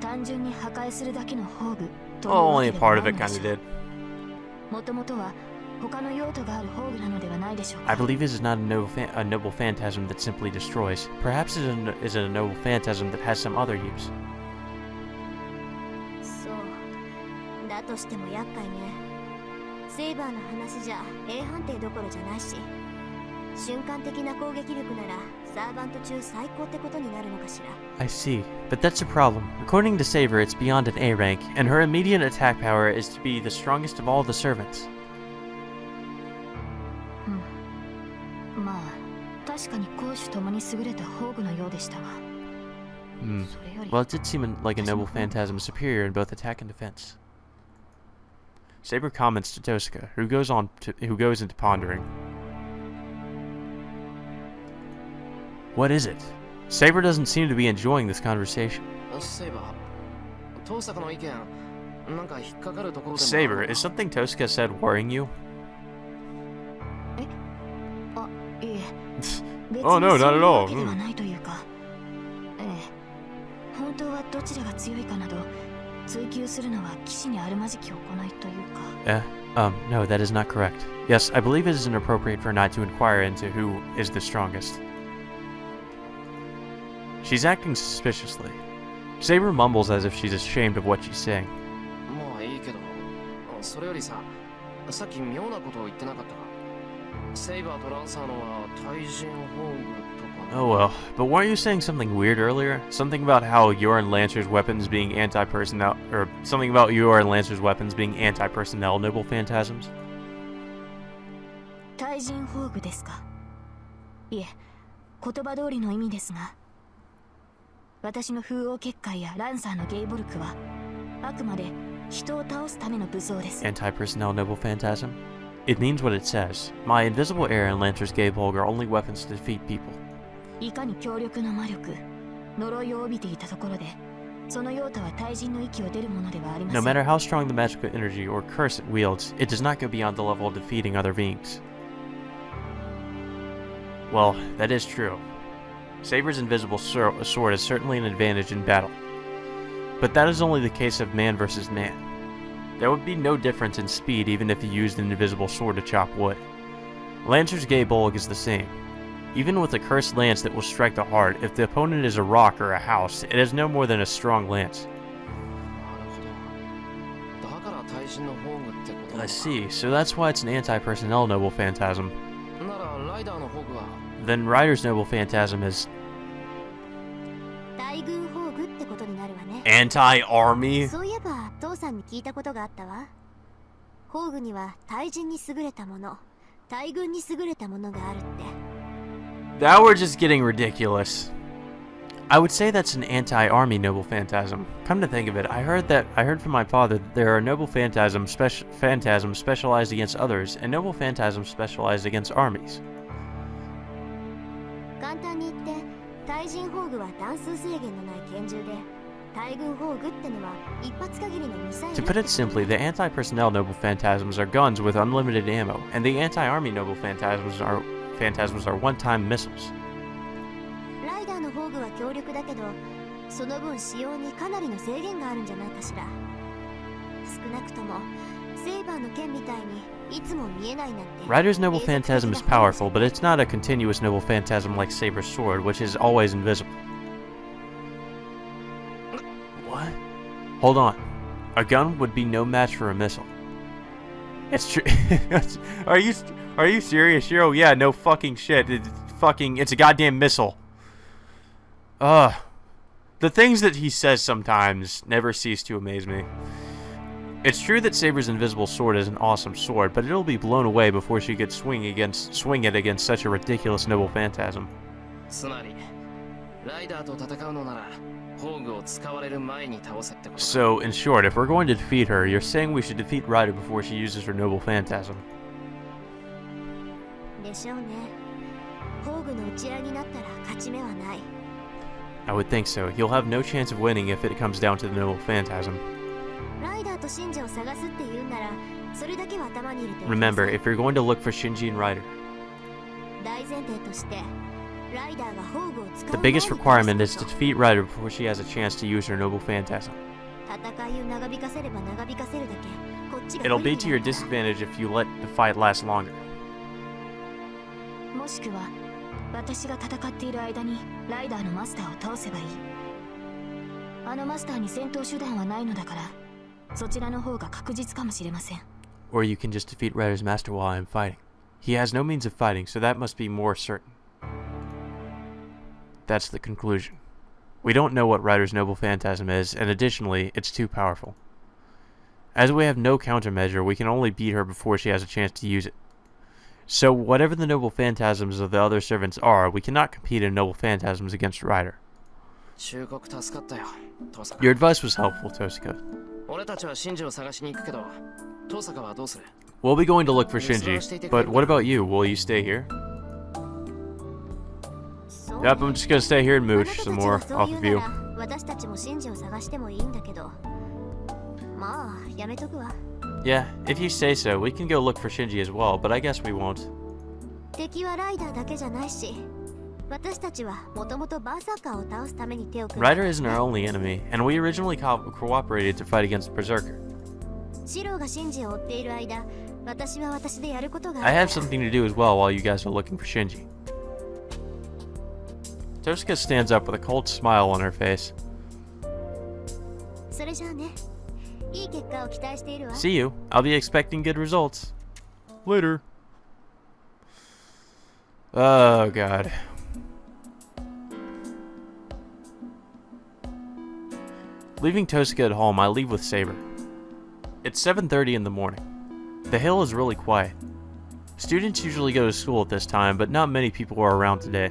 単純に破壊するだけの宝具という Oh, わ only け a では part な of い it ので kinda しょ did. う。もともとは他の用途がある宝具なのではないでしょう I か。 believe it is not a noble phantasm that simply destroys. Perhaps it is a noble phantasm that has some other use. そうだとしても厄介ね。セイバーの話じゃ A 判定どころじゃないし、瞬間的な攻撃力ならサーバント中最高ってことになるのかしら。 I see, but that's a problem. According to Saber, it's beyond an A rank, and her immediate attack power is to be the strongest of all the servants. まあ確かに攻守ともに優れた宝具のようでしたが、それより Well, it did seem like a noble phantasm superior in both attack and defense. Saber comments to Tosca, who goes into pondering. What is it? Saber doesn't seem to be enjoying this conversation. セイバー、遠坂の意見、なんか引っかかるところでも。 Saber, is something Tosca said worrying you? あ、いえ、別 Oh に no, そう not いう at わ all. けではないというか、本当はどちらが強いかなど追求するのは騎士にあるまじき行いというか。No, that is not correct. Yes, I believe it is inappropriate for a knight to inquire into who is the strongest. She's acting suspiciously. Saber mumbles as if she's ashamed of what she's saying. まあいいけど、それよりさ、さっき妙なことを言ってなかったか。セイバーとランサーのは対人宝具とか。 Oh well, but weren't you saying something weird earlier? Something about how your and Lancer's weapons being anti-personnel, or something about your and Lancer's weapons being anti-personnel noble phantasms? 対人宝具ですか。いえ、言葉通りの意味ですが、私の風王結界やランサーのゲイボルクはあくまで人を倒すための武装です。 Anti-personnel noble phantasm? It means what it says. My invisible air and Lancer's Gaebulg are only weapons to defeat people. いかに強力な魔力、呪いを帯びていたところで、その用途は対人の域を出るものではありませ No ん。 matter how strong the magical energy or curse it wields, it does not go beyond the level of defeating other beings. Well, that is true. Saber's invisible sword is certainly an advantage in battle. But that is only the case of man versus man. There would be no difference in speed even if he used an invisible sword to chop wood. Lancer's Gaebulg is the same. Even with a cursed lance that will strike the heart, if the opponent is a rock or a house, it is no more than a strong lance. なるほど。だから対人の宝具ってことなのか。 I see, so that's why it's an anti-personnel noble phantasm. ならライダーの宝具は Then Ryder's noble phantasm is 大軍宝具ってことになるわね。 anti-army? そういえば父さんに聞いたことがあったわ。宝具には対人に優れたもの、大軍に優れたものがあるって。 Now we're just getting ridiculous. I would say that's an anti-army noble phantasm. Come to think of it, I heard from my father that there are noble phantasms specialized against others, and noble phantasms specialized against armies. 簡単に言って対人宝具は弾数制限のない拳銃で、大軍宝具ってのは一発限りのミサイル。 To put it simply, the anti-personnel noble phantasms are guns with unlimited ammo, and the anti-army noble phantasms are one-time missiles. ライダーの宝具は強力だけど、その分使用にかなりの制限があるんじゃないかしら。少なくともセイバーの剣みたいにいつも見えないなんて。 Ryder's noble phantasm is powerful, but it's not a continuous noble phantasm like Saber's sword, which is always invisible. What? Hold on. A gun would be no match for a missile. It's true. Are you serious, Shiro? Yeah, no fucking shit. It's a goddamn missile. The things that he says sometimes never cease to amaze me. It's true that Saber's invisible sword is an awesome sword, but it'll be blown away before she could swing it against such a ridiculous noble phantasm. つまりライダーと戦うのなら宝具を使われる前に倒せってことだ。 So, in short, if we're going to defeat her, you're saying we should defeat Ryder before she uses her noble phantasm. でしょうね。宝具の打ち合いになったら勝ち目はない。 I would think so. You'll have no chance of winning if it comes down to the noble phantasm. ライダーと信者を探すって言うなら、それだけは頭に入れて。 Remember, if you're going to look for Shinji and Ryder, 大前提として、ライダーが宝具を使う the 前に biggest requirement is to defeat Ryder before she has a chance to use her noble phantasm. 戦いを長引かせれば長引かせるだけ、こっちが It'll 不 be 利 to にな your るから。 disadvantage if you let the fight last longer. もしくは私が戦っている間にライダーのマスターを倒せばいい。あのマスターに戦闘手段はないのだから、そちらの方が確実かもしれません。 Or you can just defeat Ryder's master while I'm fighting. He has no means of fighting, so that must be more certain. That's the conclusion. We don't know what Ryder's noble phantasm is, and additionally, it's too powerful. As we have no countermeasure, we can only beat her before she has a chance to use it. So whatever the noble phantasms of the other servants are, we cannot compete in noble phantasms against Ryder. Your advice was helpful, Tosuke. We'll be going to look for Shinji, but what about you? Will you stay here? Yep, I'm just gonna stay here and mooch some more off of you. Yeah, if you say so, we can go look for Shinji as well, but I guess we won't. Ryder isn't our only enemy, and we originally cooperated to fight against Berserker. I have something to do as well while you guys are looking for Shinji. Tosuke stands up with a cold smile on her face. See you. I'll be expecting good results. Later. Oh, God. Leaving Tosuke at home, I leave with Saber. It's 7:30 in the morning. The hill is really quiet. Students usually go to school at this time, but not many people are around today.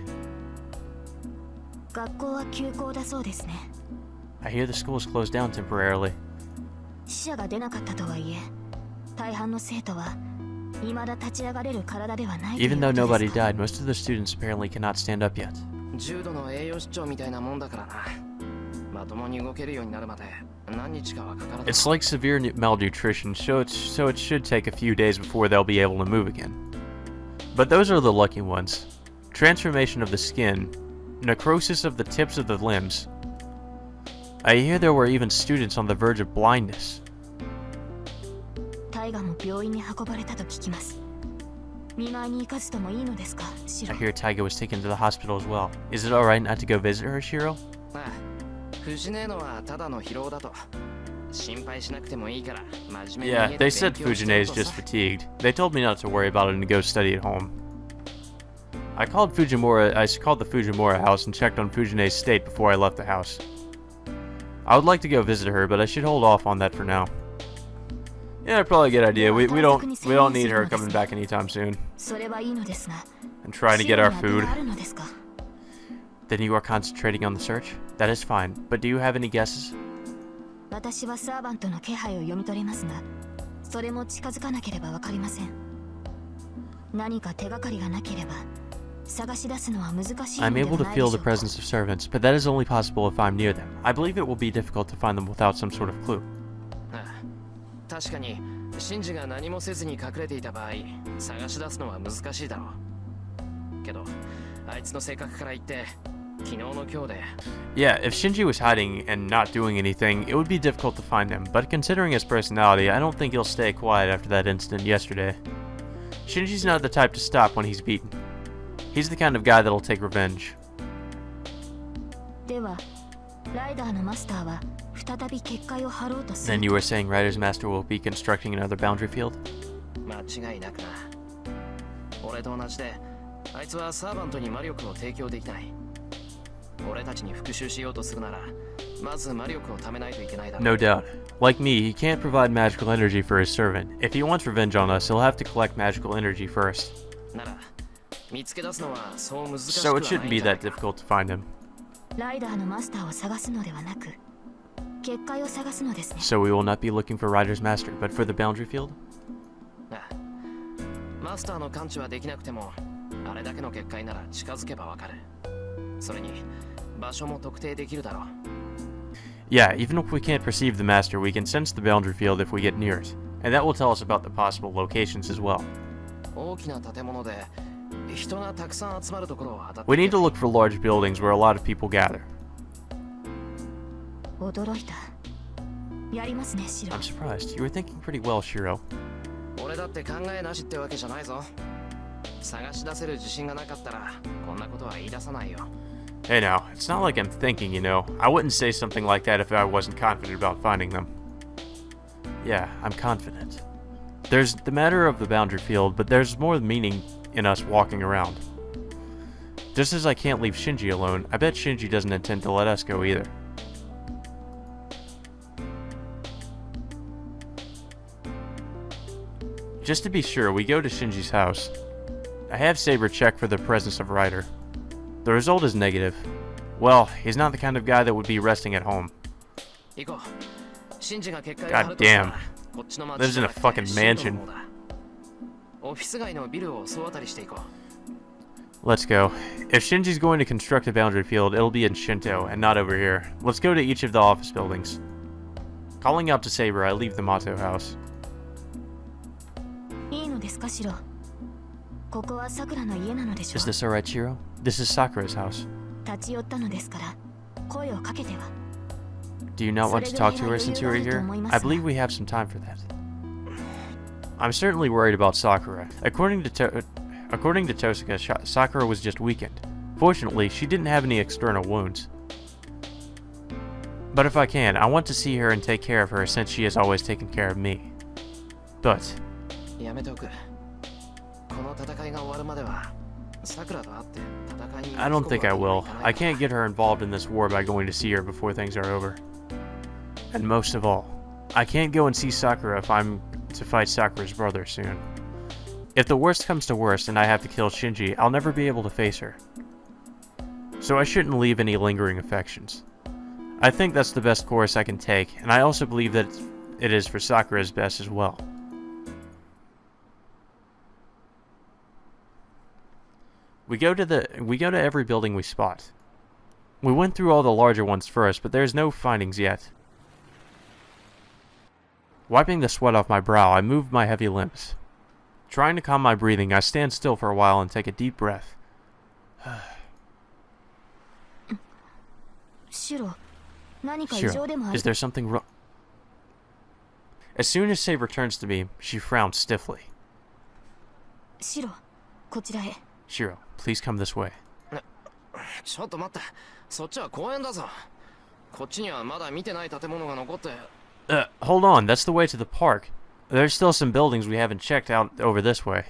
I hear the school is closed down temporarily. Even though nobody died, most of the students apparently cannot stand up yet. It's like severe malnutrition, so it should take a few days before they'll be able to move again. But those are the lucky ones. Transformation of the skin, necrosis of the tips of the limbs. I hear there were even students on the verge of blindness. I hear Taiga was taken to the hospital as well. Is it alright not to go visit her, Shiro? Yeah, they said Fujine is just fatigued. They told me not to worry about it and to go study at home. I called the Fujimura house and checked on Fujine's state before I left the house. I would like to go visit her, but I should hold off on that for now. Yeah, probably a good idea. We don't need her coming back anytime soon. And trying to get our food. Then you are concentrating on the search? That is fine, but do you have any guesses? I'm able to feel the presence of servants, but that is only possible if I'm near them. I believe it will be difficult to find them without some sort of clue. Yeah, if Shinji was hiding and not doing anything, it would be difficult to find him, but considering his personality, I don't think he'll stay quiet after that incident yesterday. Shinji's not the type to stop when he's beaten. He's the kind of guy that'll take revenge. Then you were saying Ryder's master will be constructing another boundary field? No doubt. Like me, he can't provide magical energy for his servant. If he wants revenge on us, he'll have to collect magical energy first. So it shouldn't be that difficult to find him. So we will not be looking for Ryder's master, but for the boundary field? Yeah, even if we can't perceive the master, we can sense the boundary field if we get near it. And that will tell us about the possible locations as well. We need to look for large buildings where a lot of people gather. I'm surprised. You were thinking pretty well, Shiro. Hey now, it's not like I'm thinking, you know. I wouldn't say something like that if I wasn't confident about finding them. Yeah, I'm confident. There's the matter of the boundary field, but there's more meaning in us walking around. Just as I can't leave Shinji alone, I bet Shinji doesn't intend to let us go either. Just to be sure, we go to Shinji's house. I have Saber check for the presence of Ryder. The result is negative. Well, he's not the kind of guy that would be resting at home. God damn. Lives in a fucking mansion. Let's go. If Shinji's going to construct a boundary field, it'll be in Shinto, and not over here. Let's go to each of the office buildings. Calling out to Saber, I leave the Mato house. Is this alright, Shiro? This is Sakura's house. Do you not want to talk to her since you are here? I believe we have some time for that. I'm certainly worried about Sakura. According to Tosaka, Sakura was just weakened. Fortunately, she didn't have any external wounds. But if I can, I want to see her and take care of her since she has always taken care of me. But... I don't think I will. I can't get her involved in this war by going to see her before things are over. And most of all, I can't go and see Sakura if I'm to fight Sakura's brother soon. If the worst comes to worst and I have to kill Shinji, I'll never be able to face her. So I shouldn't leave any lingering affections. I think that's the best course I can take, and I also believe that it is for Sakura's best as well. We go to every building we spot. We went through all the larger ones first, but there's no findings yet. Wiping the sweat off my brow, I move my heavy limbs. Trying to calm my breathing, I stand still for a while and take a deep breath. Shiro, is there something wrong? As soon as Saber turns to me, she frowns stiffly. Shiro, please come this way. Hold on, that's the way to the park. There's still some buildings we haven't checked out over this way.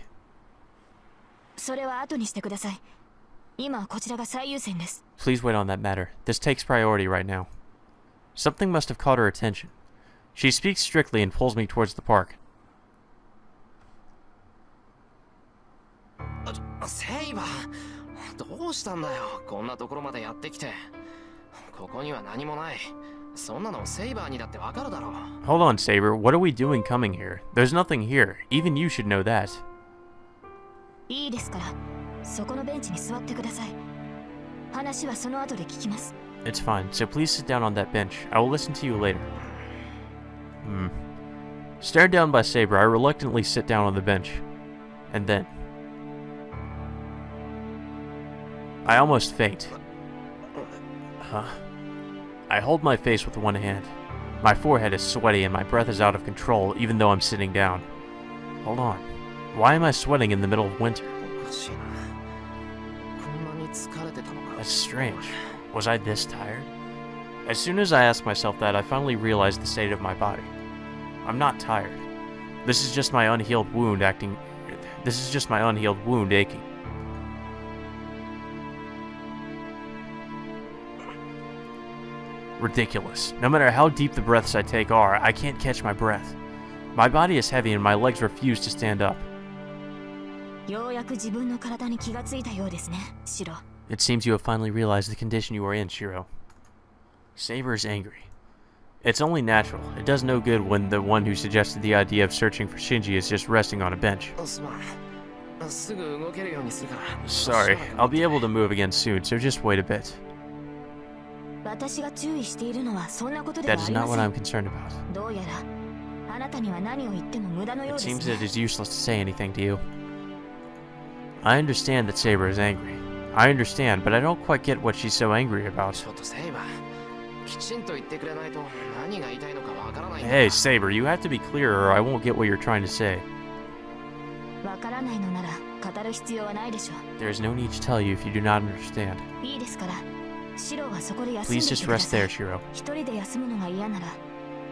Please wait on that matter. This takes priority right now. Something must have caught her attention. She speaks strictly and pulls me towards the park. Hold on, Saber. What are we doing coming here? There's nothing here. Even you should know that. It's fine, so please sit down on that bench. I will listen to you later. Stared down by Saber, I reluctantly sit down on the bench. And then... I almost faint. Huh? I hold my face with one hand. My forehead is sweaty and my breath is out of control even though I'm sitting down. Hold on. Why am I sweating in the middle of winter? That's strange. Was I this tired? As soon as I asked myself that, I finally realized the state of my body. I'm not tired. This is just my unhealed wound aching. Ridiculous. No matter how deep the breaths I take are, I can't catch my breath. My body is heavy and my legs refuse to stand up. It seems you have finally realized the condition you are in, Shiro. Saber is angry. It's only natural. It does no good when the one who suggested the idea of searching for Shinji is just resting on a bench. Sorry, I'll be able to move again soon, so just wait a bit. That is not what I'm concerned about. It seems it is useless to say anything to you. I understand that Saber is angry. I understand, but I don't quite get what she's so angry about. Hey, Saber, you have to be clearer or I won't get what you're trying to say. There is no need to tell you if you do not understand. Please just rest there, Shiro.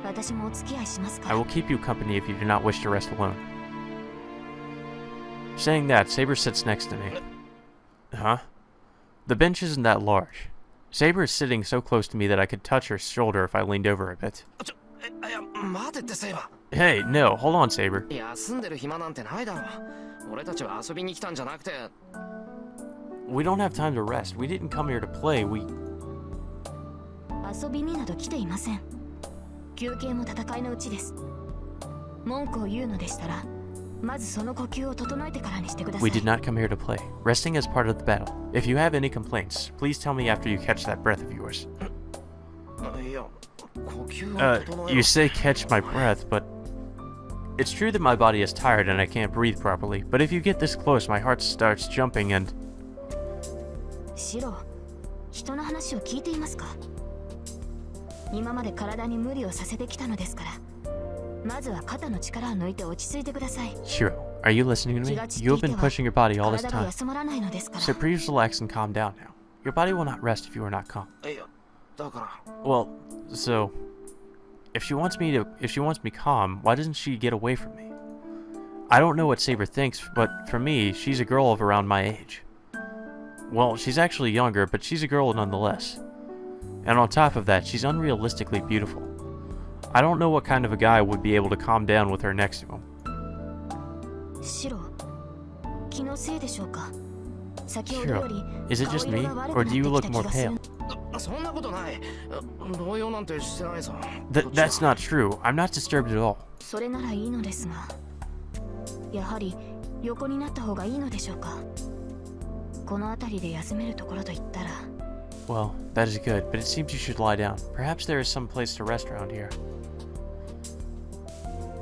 私もお付き合いしますか I ら。 will keep you company if you do not wish to rest alone. Saying that, Saber sits next to me. Huh? The bench isn't that large. Saber is sitting so close to me that I could touch her shoulder if I leaned over a bit. いや、待てってセイバ Hey, no, hold on, Saber. ー。休んでる暇なんてないだろ。俺たちは遊びに来たんじゃなくて。We don't have time to rest. We didn't come here to play. 遊びになど来ていません。休憩も戦いのうちです。文句を言うのでしたら、まずその呼吸を整えてからにしてくださ We い。 did not come here to play. Resting is part of the battle. If you have any complaints, please tell me after you catch that breath of yours. いや、呼吸を整え You ろ。 say catch my breath, but it's true that my body is tired and I can't breathe properly. But if you get this close, my heart starts jumping and シロ、人の話を聞いていますか？今まで体に無理をさせてきたのですから、まずは肩の力を抜いて落ち着いてください。 Shiro, are you listening to 気 me? が散 You って have い been ては pushing your body all this 体が time. 休まらないのですから So please relax and calm down now. Your body will not rest if you are not calm. いや、だから。 Well, so if she wants me calm, why doesn't she get away from me? I don't know what Saber thinks, but for me, she's a girl of around my age. Well, she's actually younger, but she's a girl nonetheless. And on top of that, she's unrealistically beautiful. I don't know what kind of a guy would be able to calm down with her next to him. シロ、気のせいでしょうか？先ほどより Shiro, is it just 顔 me, 色が悪 or く do you な look ってきた more 気がする pale?。そんなことない。動揺なんてしてないぞ。 That's not true. I'm not disturbed at all. それならいいのですが、やはり横になった方がいいのでしょうか？この辺りで休めるところといったら。 Well, that is good, but it seems you should lie down. Perhaps there is some place to rest around here.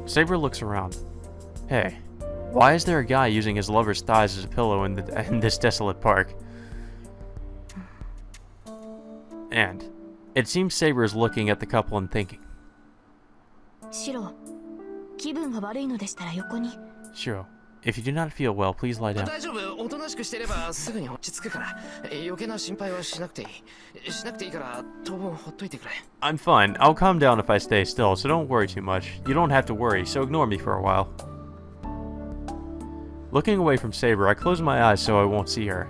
Saber looks around. Hey, why is there a guy using his lover's thighs as a pillow in this desolate park? And it seems Saber is looking at the couple and thinking. シロ、気分が悪いのでしたら横に。 Shiro, if you do not feel well, please lie down. 大丈夫。おとなしくしてればすぐに落ち着くから。余計な心配はしなくていい。しなくていいから当分ほっといてくれ。 I'm fine. I'll calm down if I stay still, so don't worry too much. You don't have to worry, so ignore me for a while. Looking away from Saber, I close my eyes so I won't see her.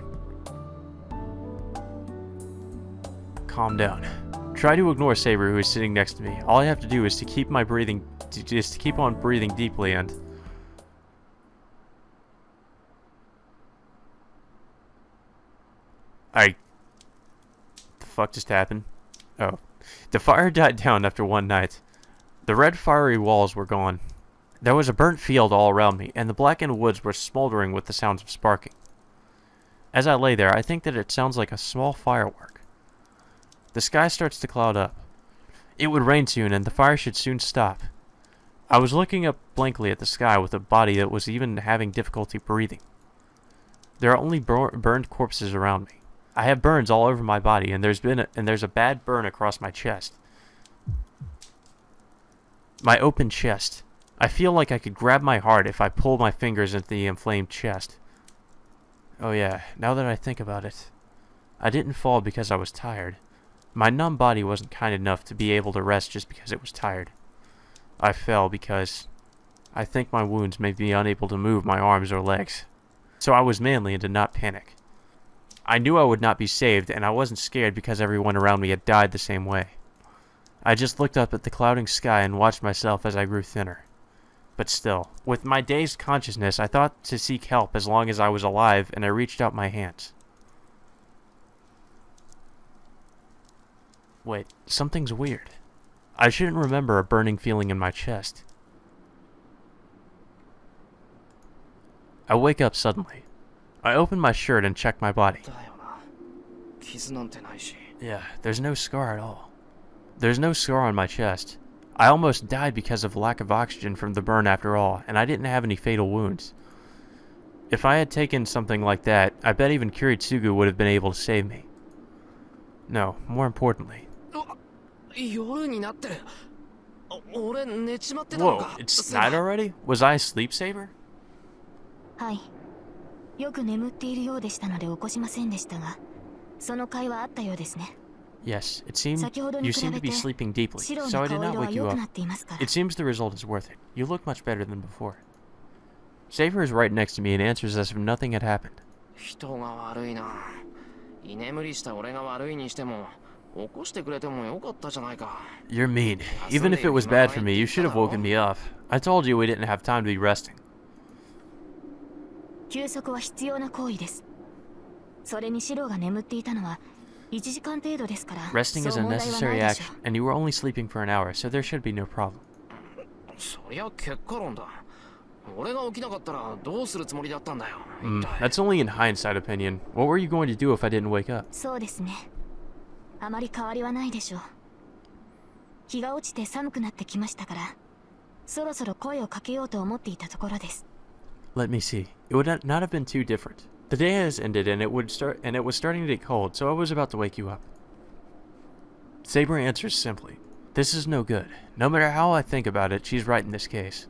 Calm down. Try to ignore Saber, who is sitting next to me. All I have to do is to keep on breathing deeply and... The fuck just happened? Oh. The fire died down after one night. The red fiery walls were gone. There was a burnt field all around me, and the blackened woods were smoldering with the sounds of sparking. As I lay there, I think that it sounds like a small firework. The sky starts to cloud up. It would rain soon, and the fire should soon stop. I was looking up blankly at the sky with a body that was even having difficulty breathing. There are only burned corpses around me. I have burns all over my body, and there's a bad burn across my chest. My open chest. I feel like I could grab my heart if I pull my fingers into the inflamed chest. Oh yeah, now that I think about it. I didn't fall because I was tired. My numb body wasn't kind enough to be able to rest just because it was tired. I fell because I think my wounds made me unable to move my arms or legs. So I was manly and did not panic. I knew I would not be saved, and I wasn't scared because everyone around me had died the same way. I just looked up at the clouding sky and watched myself as I grew thinner. But still, with my dazed consciousness, I thought to seek help as long as I was alive, and I reached out my hands. Wait, something's weird. I shouldn't remember a burning feeling in my chest. I wake up suddenly. I open my shirt and check my body. だよな。傷なんてないし。 Yeah, there's no scar at all. There's no scar on my chest. I almost died because of lack of oxygen from the burn after all, and I didn't have any fatal wounds. If I had taken something like that, I bet even Kiritsugu would have been able to save me. No, more importantly. 夜になってる。俺寝ちまってたの Whoa, か。 it's night already? Was I asleep, Saber? はい。よく眠っているようでしたので起こしませんでしたが、その会話あったようですね。Yes, it seemed 先ほどに you 比 seem べ to be て sleeping deeply, シロ so の I did 顔 not 色は wake you 良く up. なっていますから It seems the result is worth it. You look much better than before. Saber is right next to me and answers as if nothing had happened. 人が悪いな。居眠りした俺が悪いにしても起こしてくれてもよかったじゃないか。 You're mean. Even if it was bad for me, you should have woken me up. I told you we didn't have time to be resting. 休息は必要な行為です。それにシロが眠っていたのは1時間程度ですから、 Resting is そう a 問題はない necessary でしょ action, and you were only sleeping for an hour, so there should be no problem. そりゃ結果論だ。俺が起きなかったらどうするつもりだったんだよ。一体 That's only in hindsight opinion. What were you going to do if I didn't wake up? そうですね。あまり変わりはないでしょう。日が落ちて寒くなってきましたから、そろそろ声をかけようと思っていたところです。Let me see. It would not have been too different. The day has ended, and it was starting to get cold, so I was about to wake you up. Saber answers simply. This is no good. No matter how I think about it, she's right in this case.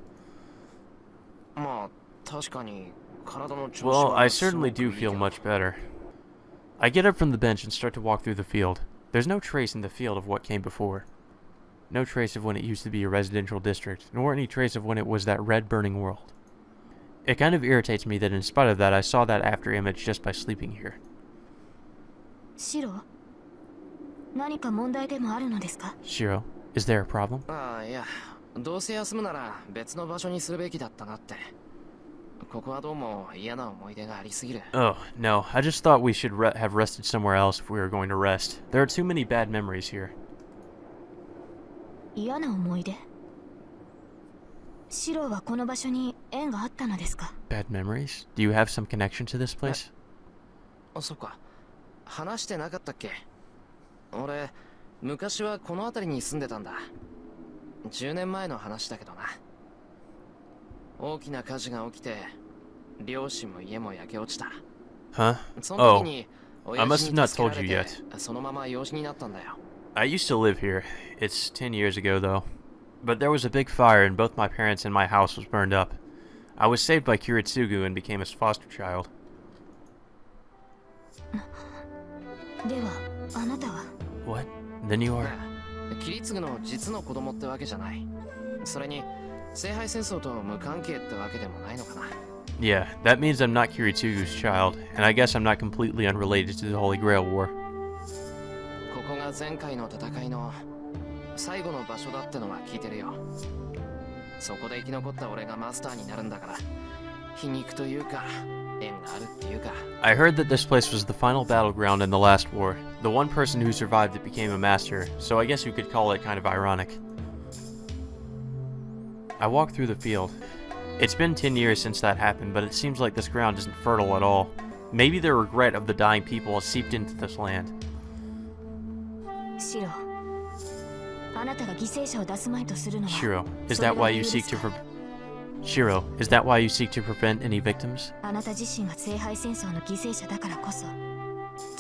まあ確かに体の調子 Well, は I すご certainly く do いいけど feel much better. I get up from the bench and start to walk through the field. There's no trace in the field of what came before. No trace of when it used to be a residential district, nor any trace of when it was that red burning world. It kind of irritates me that in spite of that, I saw that after image just by sleeping here. シロ、何か問題でもあるのですか？ Shiro, is there a problem? ああいや、どうせ休むなら別の場所にするべきだったなって。ここはどうも嫌な思い出がありすぎる。 Oh, no, I just thought we should have rested somewhere else if we were going to rest. There are too many bad memories here. 嫌な思い出。シロはこの場所に縁があったのですか？ Bad memories? Do you have some connection to this place? あ、そっか。話してなかったっけ？俺、昔はこの辺りに住んでたんだ。10年前の話だけどな。大きな火事が起きて、両親も家も焼け落ちた。 Huh? その時 Oh, に I 親 must 父 have に not 助けら told れ you て yet. そのまま養子になったんだよ。I used to live here. It's 10 years ago, though. But there was a big fire and both my parents and my house was burned up. I was saved by Kiritsugu and became his foster child. では、あなたは？ What? Then you are... キリツグの実の子供ってわけじゃない。それに、聖杯戦争と無関係ってわけでもないのかな。Yeah, that means I'm not Kiritsugu's child, and I guess I'm not completely unrelated to the Holy Grail War. ここが前回の戦いの最後の場所だってのは聞いてるよ。そこで生き残った俺がマスターになるんだから、皮肉というか、縁があるっていうか。I heard that this place was the final battleground in the last war. The one person who survived it became a master, so I guess you could call it kind of ironic. I walked through the field. It's been 10 years since that happened, but it seems like this ground isn't fertile at all. Maybe the regret of the dying people has seeped into this land. シロ、あなたが犠牲者を出すまいとするのは Shiro, is that why you seek to Shiro, is that why you seek to prevent any victims? あなた自身が聖杯戦争の犠牲者だからこそ、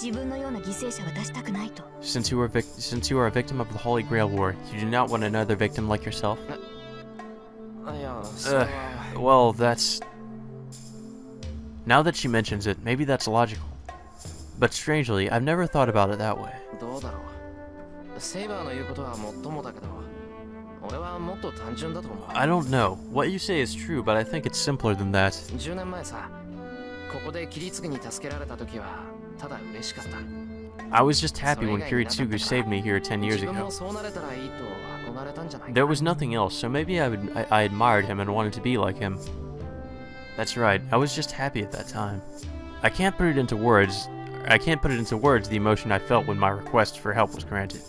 自分のような犠牲者は出したくないと。Since you are a victim of the Holy Grail War, you do not want another victim like yourself? いや、それは。Well, that's... Now that she mentions it, maybe that's logical. But strangely, I've never thought about it that way. どうだろう。セイバーの言うことはもっともだけど、俺はもっと単純だと思う。I don't know. What you say is true, but I think it's simpler than that. 10年前さ、ここでキリツグに助けられた時は、ただ嬉しかった。I was just happy when Kiritsugu saved me here 10 years 自分 ago. もそうなれたらいいと憧れたんじゃないか。 There was nothing else, so maybe I admired him and wanted to be like him. That's right, I was just happy at that time. I can't put it into words the emotion I felt when my request for help was granted.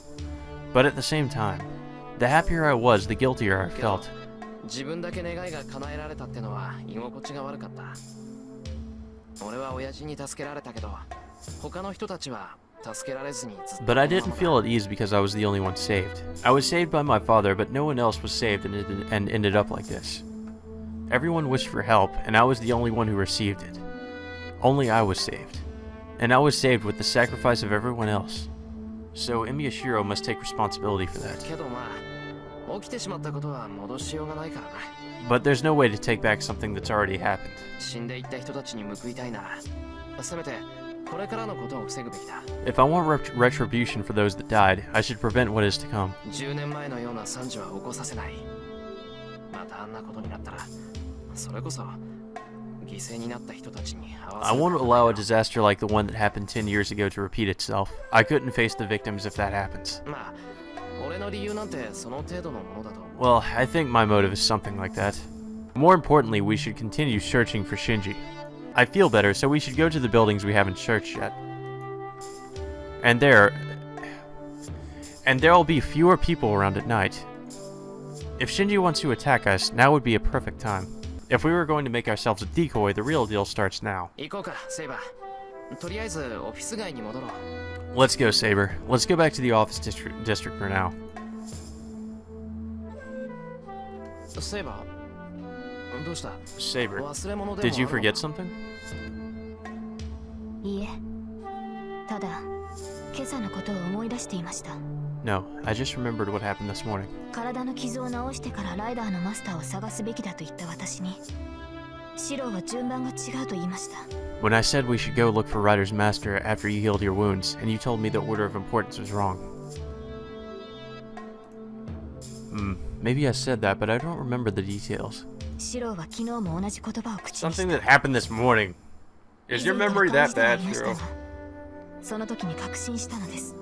But at the same time, the happier I was, the guiltier I felt. 自分だけ願いが叶えられたってのは居心地が悪かった。俺は親父に助けられたけど、他の人たちは助けられずにずっと。 But I didn't feel at ease because I was the only one saved. I was saved by my father, but no one else was saved and ended up like this. Everyone wished for help, and I was the only one who received it. Only I was saved. And I was saved with the sacrifice of everyone else. So Miyashiro must take responsibility for that. けどまあ、起きてしまったことは戻しようがないからな。 But there's no way to take back something that's already happened. 死んでいった人たちに報いたいなら、せめてこれからのことを防ぐべきだ。 If I want retribution for those that died, I should prevent what is to come. 10年前のような惨事は起こさせない。またあんなことになったら、それこそ犠牲になった人たちに合わせ I る。 won't allow a disaster like the one that happened 10 years ago to repeat itself. I couldn't face the victims if that happens. まあ、俺の理由なんてその程度のものだと思う。 Well, I think my motive is something like that. More importantly, we should continue searching for Shinji. I feel better, so we should go to the buildings we haven't searched yet. And there'll be fewer people around at night. If Shinji wants to attack us, now would be a perfect time. If we were going to make ourselves a decoy, the real deal starts now. 行こうか、セイバー。とりあえずオフィス街に戻ろう。 Let's go, Saber. Let's go back to the office district for now. セイバー、どうした？ Saber, 忘れ物でもあるのか？ did you forget something? いいえ、ただ今朝のことを思い出していました。 No, I just remembered what happened this morning. 体の傷を治してからライダーのマスターを探すべきだと言った私に、シローは順番が違うと言いました。 When I said we should go look for Ryder's master after you healed your wounds, and you told me the order of importance was wrong. Maybe I said that, but I don't remember the details. シローは昨日も同じ言葉を口にし Something た。 that happened this morning. Is your memory that bad, 以前から感じてはいま Shiro? したが、その時に確信したのです。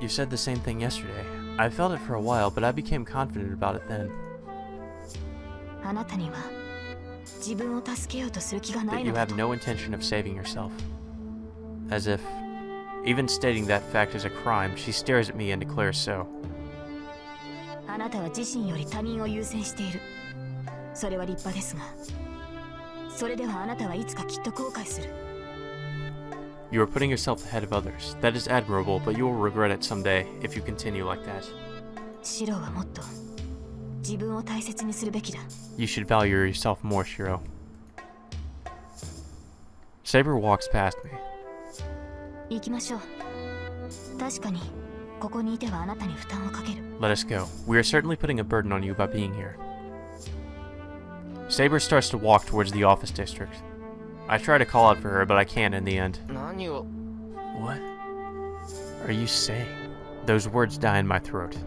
You said the same thing yesterday. I felt it for a while, but I became confident about it then. あなたには自分を助けようとする気がな That い you のだ have と。 no intention of saving yourself. As if, even stating that fact is a crime, she stares at me and declares so. あなたは自身より他人を優先している。それは立派ですが、それではあなたはいつかきっと後悔する。 You are putting yourself ahead of others. That is admirable, but you will regret it someday if you continue like that. シローはもっと自分を大切にするべきだ。 You should value yourself more, Shiro. Saber walks past me. 行きましょう。確かにここにいてはあなたに負担をかける。 Let us go. We are certainly putting a burden on you by being here. Saber starts to walk towards the office district. I try to call out for her, but I can't in the end. 何を？ What are you saying? Those words die in my throat.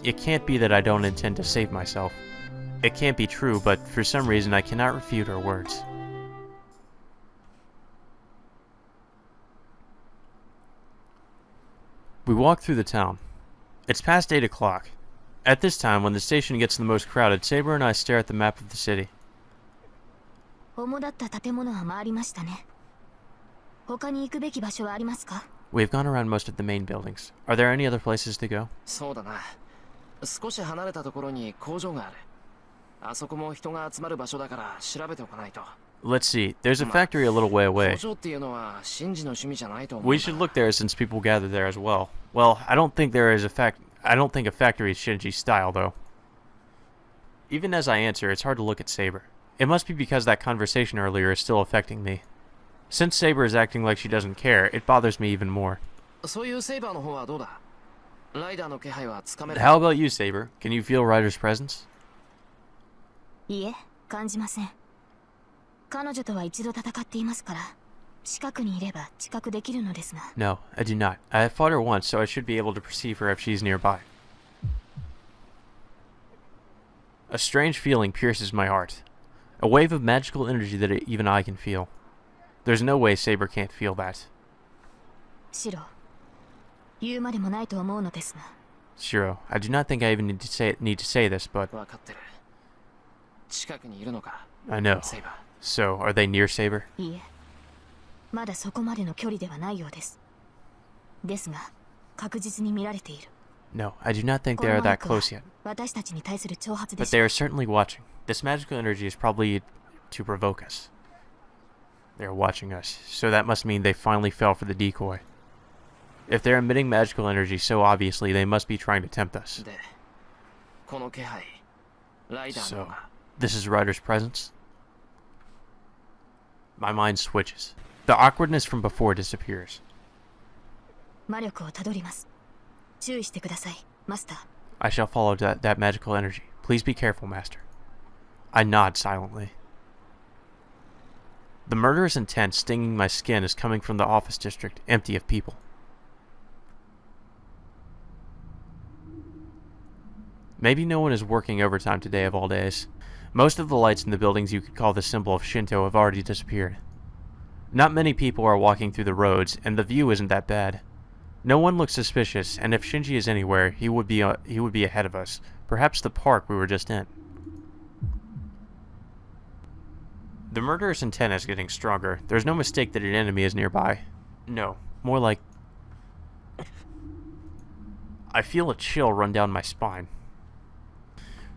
It can't be that I don't intend to save myself. It can't be true, but for some reason I cannot refute her words. We walk through the town. It's past 8 o'clock. At this time, when the station gets the most crowded, Saber and I stare at the map of the city. 主だった建物は回りましたね。他に行くべき場所はありますか？ We've gone around most of the main buildings. Are there any other places to go? そうだな。少し離れたところに工場がある。あそこも人が集まる場所だから調べておかないと。 Let's see. There's a factory a little way 工 away. 場っていうのはシンジの趣味じゃないと思う。 We should look there since people gather there as well. Well, I don't think a factory is Shinji's style, though. Even as I answer, it's hard to look at Saber. It must be because that conversation earlier is still affecting me. Since Saber is acting like she doesn't care, it bothers me even more. そういうセイバーの方はどうだ？ライダーの気配はつかめる？ How about you, Saber? Can you feel Ryder's presence? いいえ、感じません。彼女とは一度戦っていますから、近くにいれば知覚できるのですが。 No, I do not. I have fought her once, so I should be able to perceive her if she's nearby. A strange feeling pierces my heart. A wave of magical energy that even I can feel. There's no way Saber can't feel that. シロ、言うまでもないと思うのですが。 Shiro, I do not think I even need to say this, but 分かってる。近くにいるのか？ I know. セイバー。 So, are they near Saber? いいえ、まだそこまでの距離ではないようです。ですが、確実に見られている。 No, I do not think こ they の are マー that クは close yet. 私たちに対する挑発で But し they ょ are certainly watching. This magical energy is probably to provoke us. They are watching us, so that must mean they finally fell for the decoy. If they're emitting magical energy so obviously, they must be trying to tempt us. で、この気配、ライダーの So, が。 this is Ryder's presence? My mind switches. The awkwardness from before disappears. 魔力をたどります。注意してください、マスター。 I shall follow that magical energy. Please be careful, Master. I nod silently. The murderous intent stinging my skin is coming from the office district, empty of people. Maybe no one is working overtime today of all days. Most of the lights in the buildings you could call the symbol of Shinto have already disappeared. Not many people are walking through the roads, and the view isn't that bad. No one looks suspicious, and if Shinji is anywhere, he would be ahead of us. Perhaps the park we were just in. The murderous intent is getting stronger. There's no mistake that an enemy is nearby. No, more like... I feel a chill run down my spine.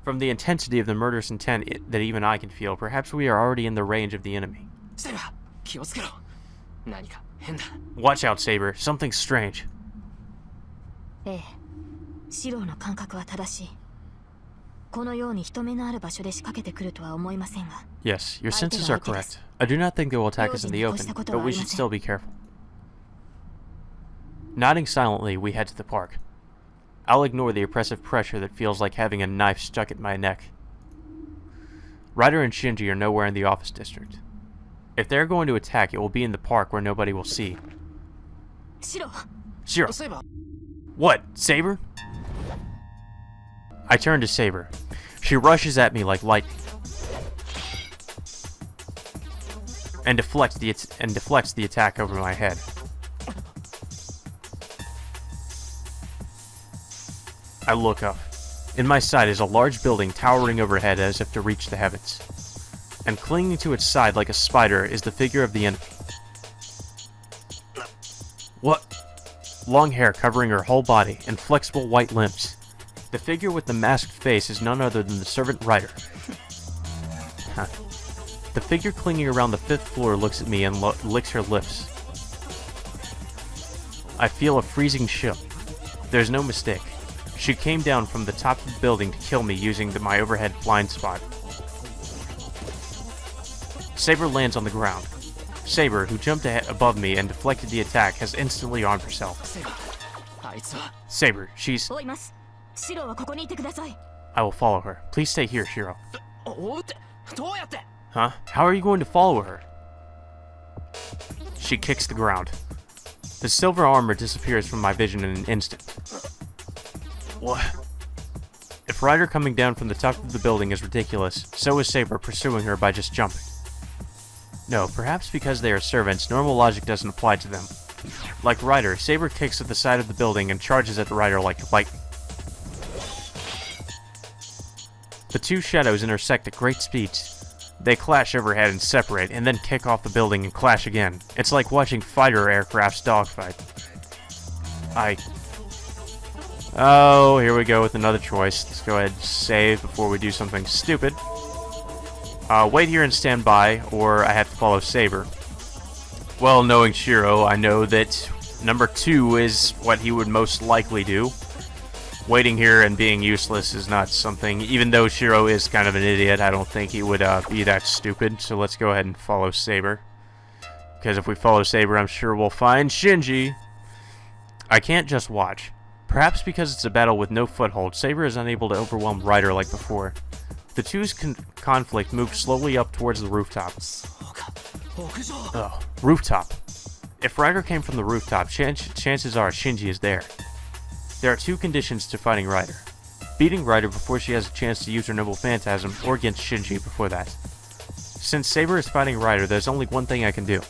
From the intensity of the murderous intent that even I can feel, perhaps we are already in the range of the enemy. Watch out, Saber. Something's strange. ええ、シローの感覚は正しい。このように人目のある場所で仕掛けてくるとは思いませんが。Yes, your senses are correct. I do not think they will attack us in the open, but we should still be careful. Nodding silently, we head to the park. I'll ignore the oppressive pressure that feels like having a knife stuck at my neck. Ryder and Shinji are nowhere in the office district. If they're going to attack, it will be in the park where nobody will see. Shiro! What? Saber? I turn to Saber. She rushes at me like lightning and deflects the attack over my head. I look up. In my sight is a large building towering overhead as if to reach the heavens. And clinging to its side like a spider is the figure of the enemy. What? Long hair covering her whole body and flexible white limbs. The figure with the masked face is none other than the servant Ryder. Huh. The figure clinging around the 5th floor looks at me and licks her lips. I feel a freezing chill. There's no mistake. She came down from the top of the building to kill me using my overhead blind spot. Saber lands on the ground. Saber, who jumped above me and deflected the attack, has instantly armed herself. Saber, she's... I will follow her. Please stay here, Shiro. Huh? How are you going to follow her? She kicks the ground. The silver armor disappears from my vision in an instant. What? If Ryder coming down from the top of the building is ridiculous, so is Saber pursuing her by just jumping. No, perhaps because they are servants, normal logic doesn't apply to them. Like Ryder, Saber kicks at the side of the building and charges at Ryder like lightning. The two shadows intersect at great speeds. They clash overhead and separate, and then kick off the building and clash again. It's like watching fighter aircrafts dogfight. Oh, here we go with another choice. Let's go ahead and save before we do something stupid. Wait here and stand by, or I have to follow Saber. Well, knowing Shiro, I know that number 2 is what he would most likely do. Waiting here and being useless is not something, even though Shiro is kind of an idiot, I don't think he would be that stupid, so let's go ahead and follow Saber. Because if we follow Saber, I'm sure we'll find Shinji. I can't just watch. Perhaps because it's a battle with no foothold, Saber is unable to overwhelm Ryder like before. The two's conflict moves slowly up towards the rooftop. Oh, rooftop. If Ryder came from the rooftop, chances are Shinji is there. There are 2 conditions to fighting Ryder. Beating Ryder before she has a chance to use her Noble Phantasm, or against Shinji before that. Since Saber is fighting Ryder, there's only one thing I can do.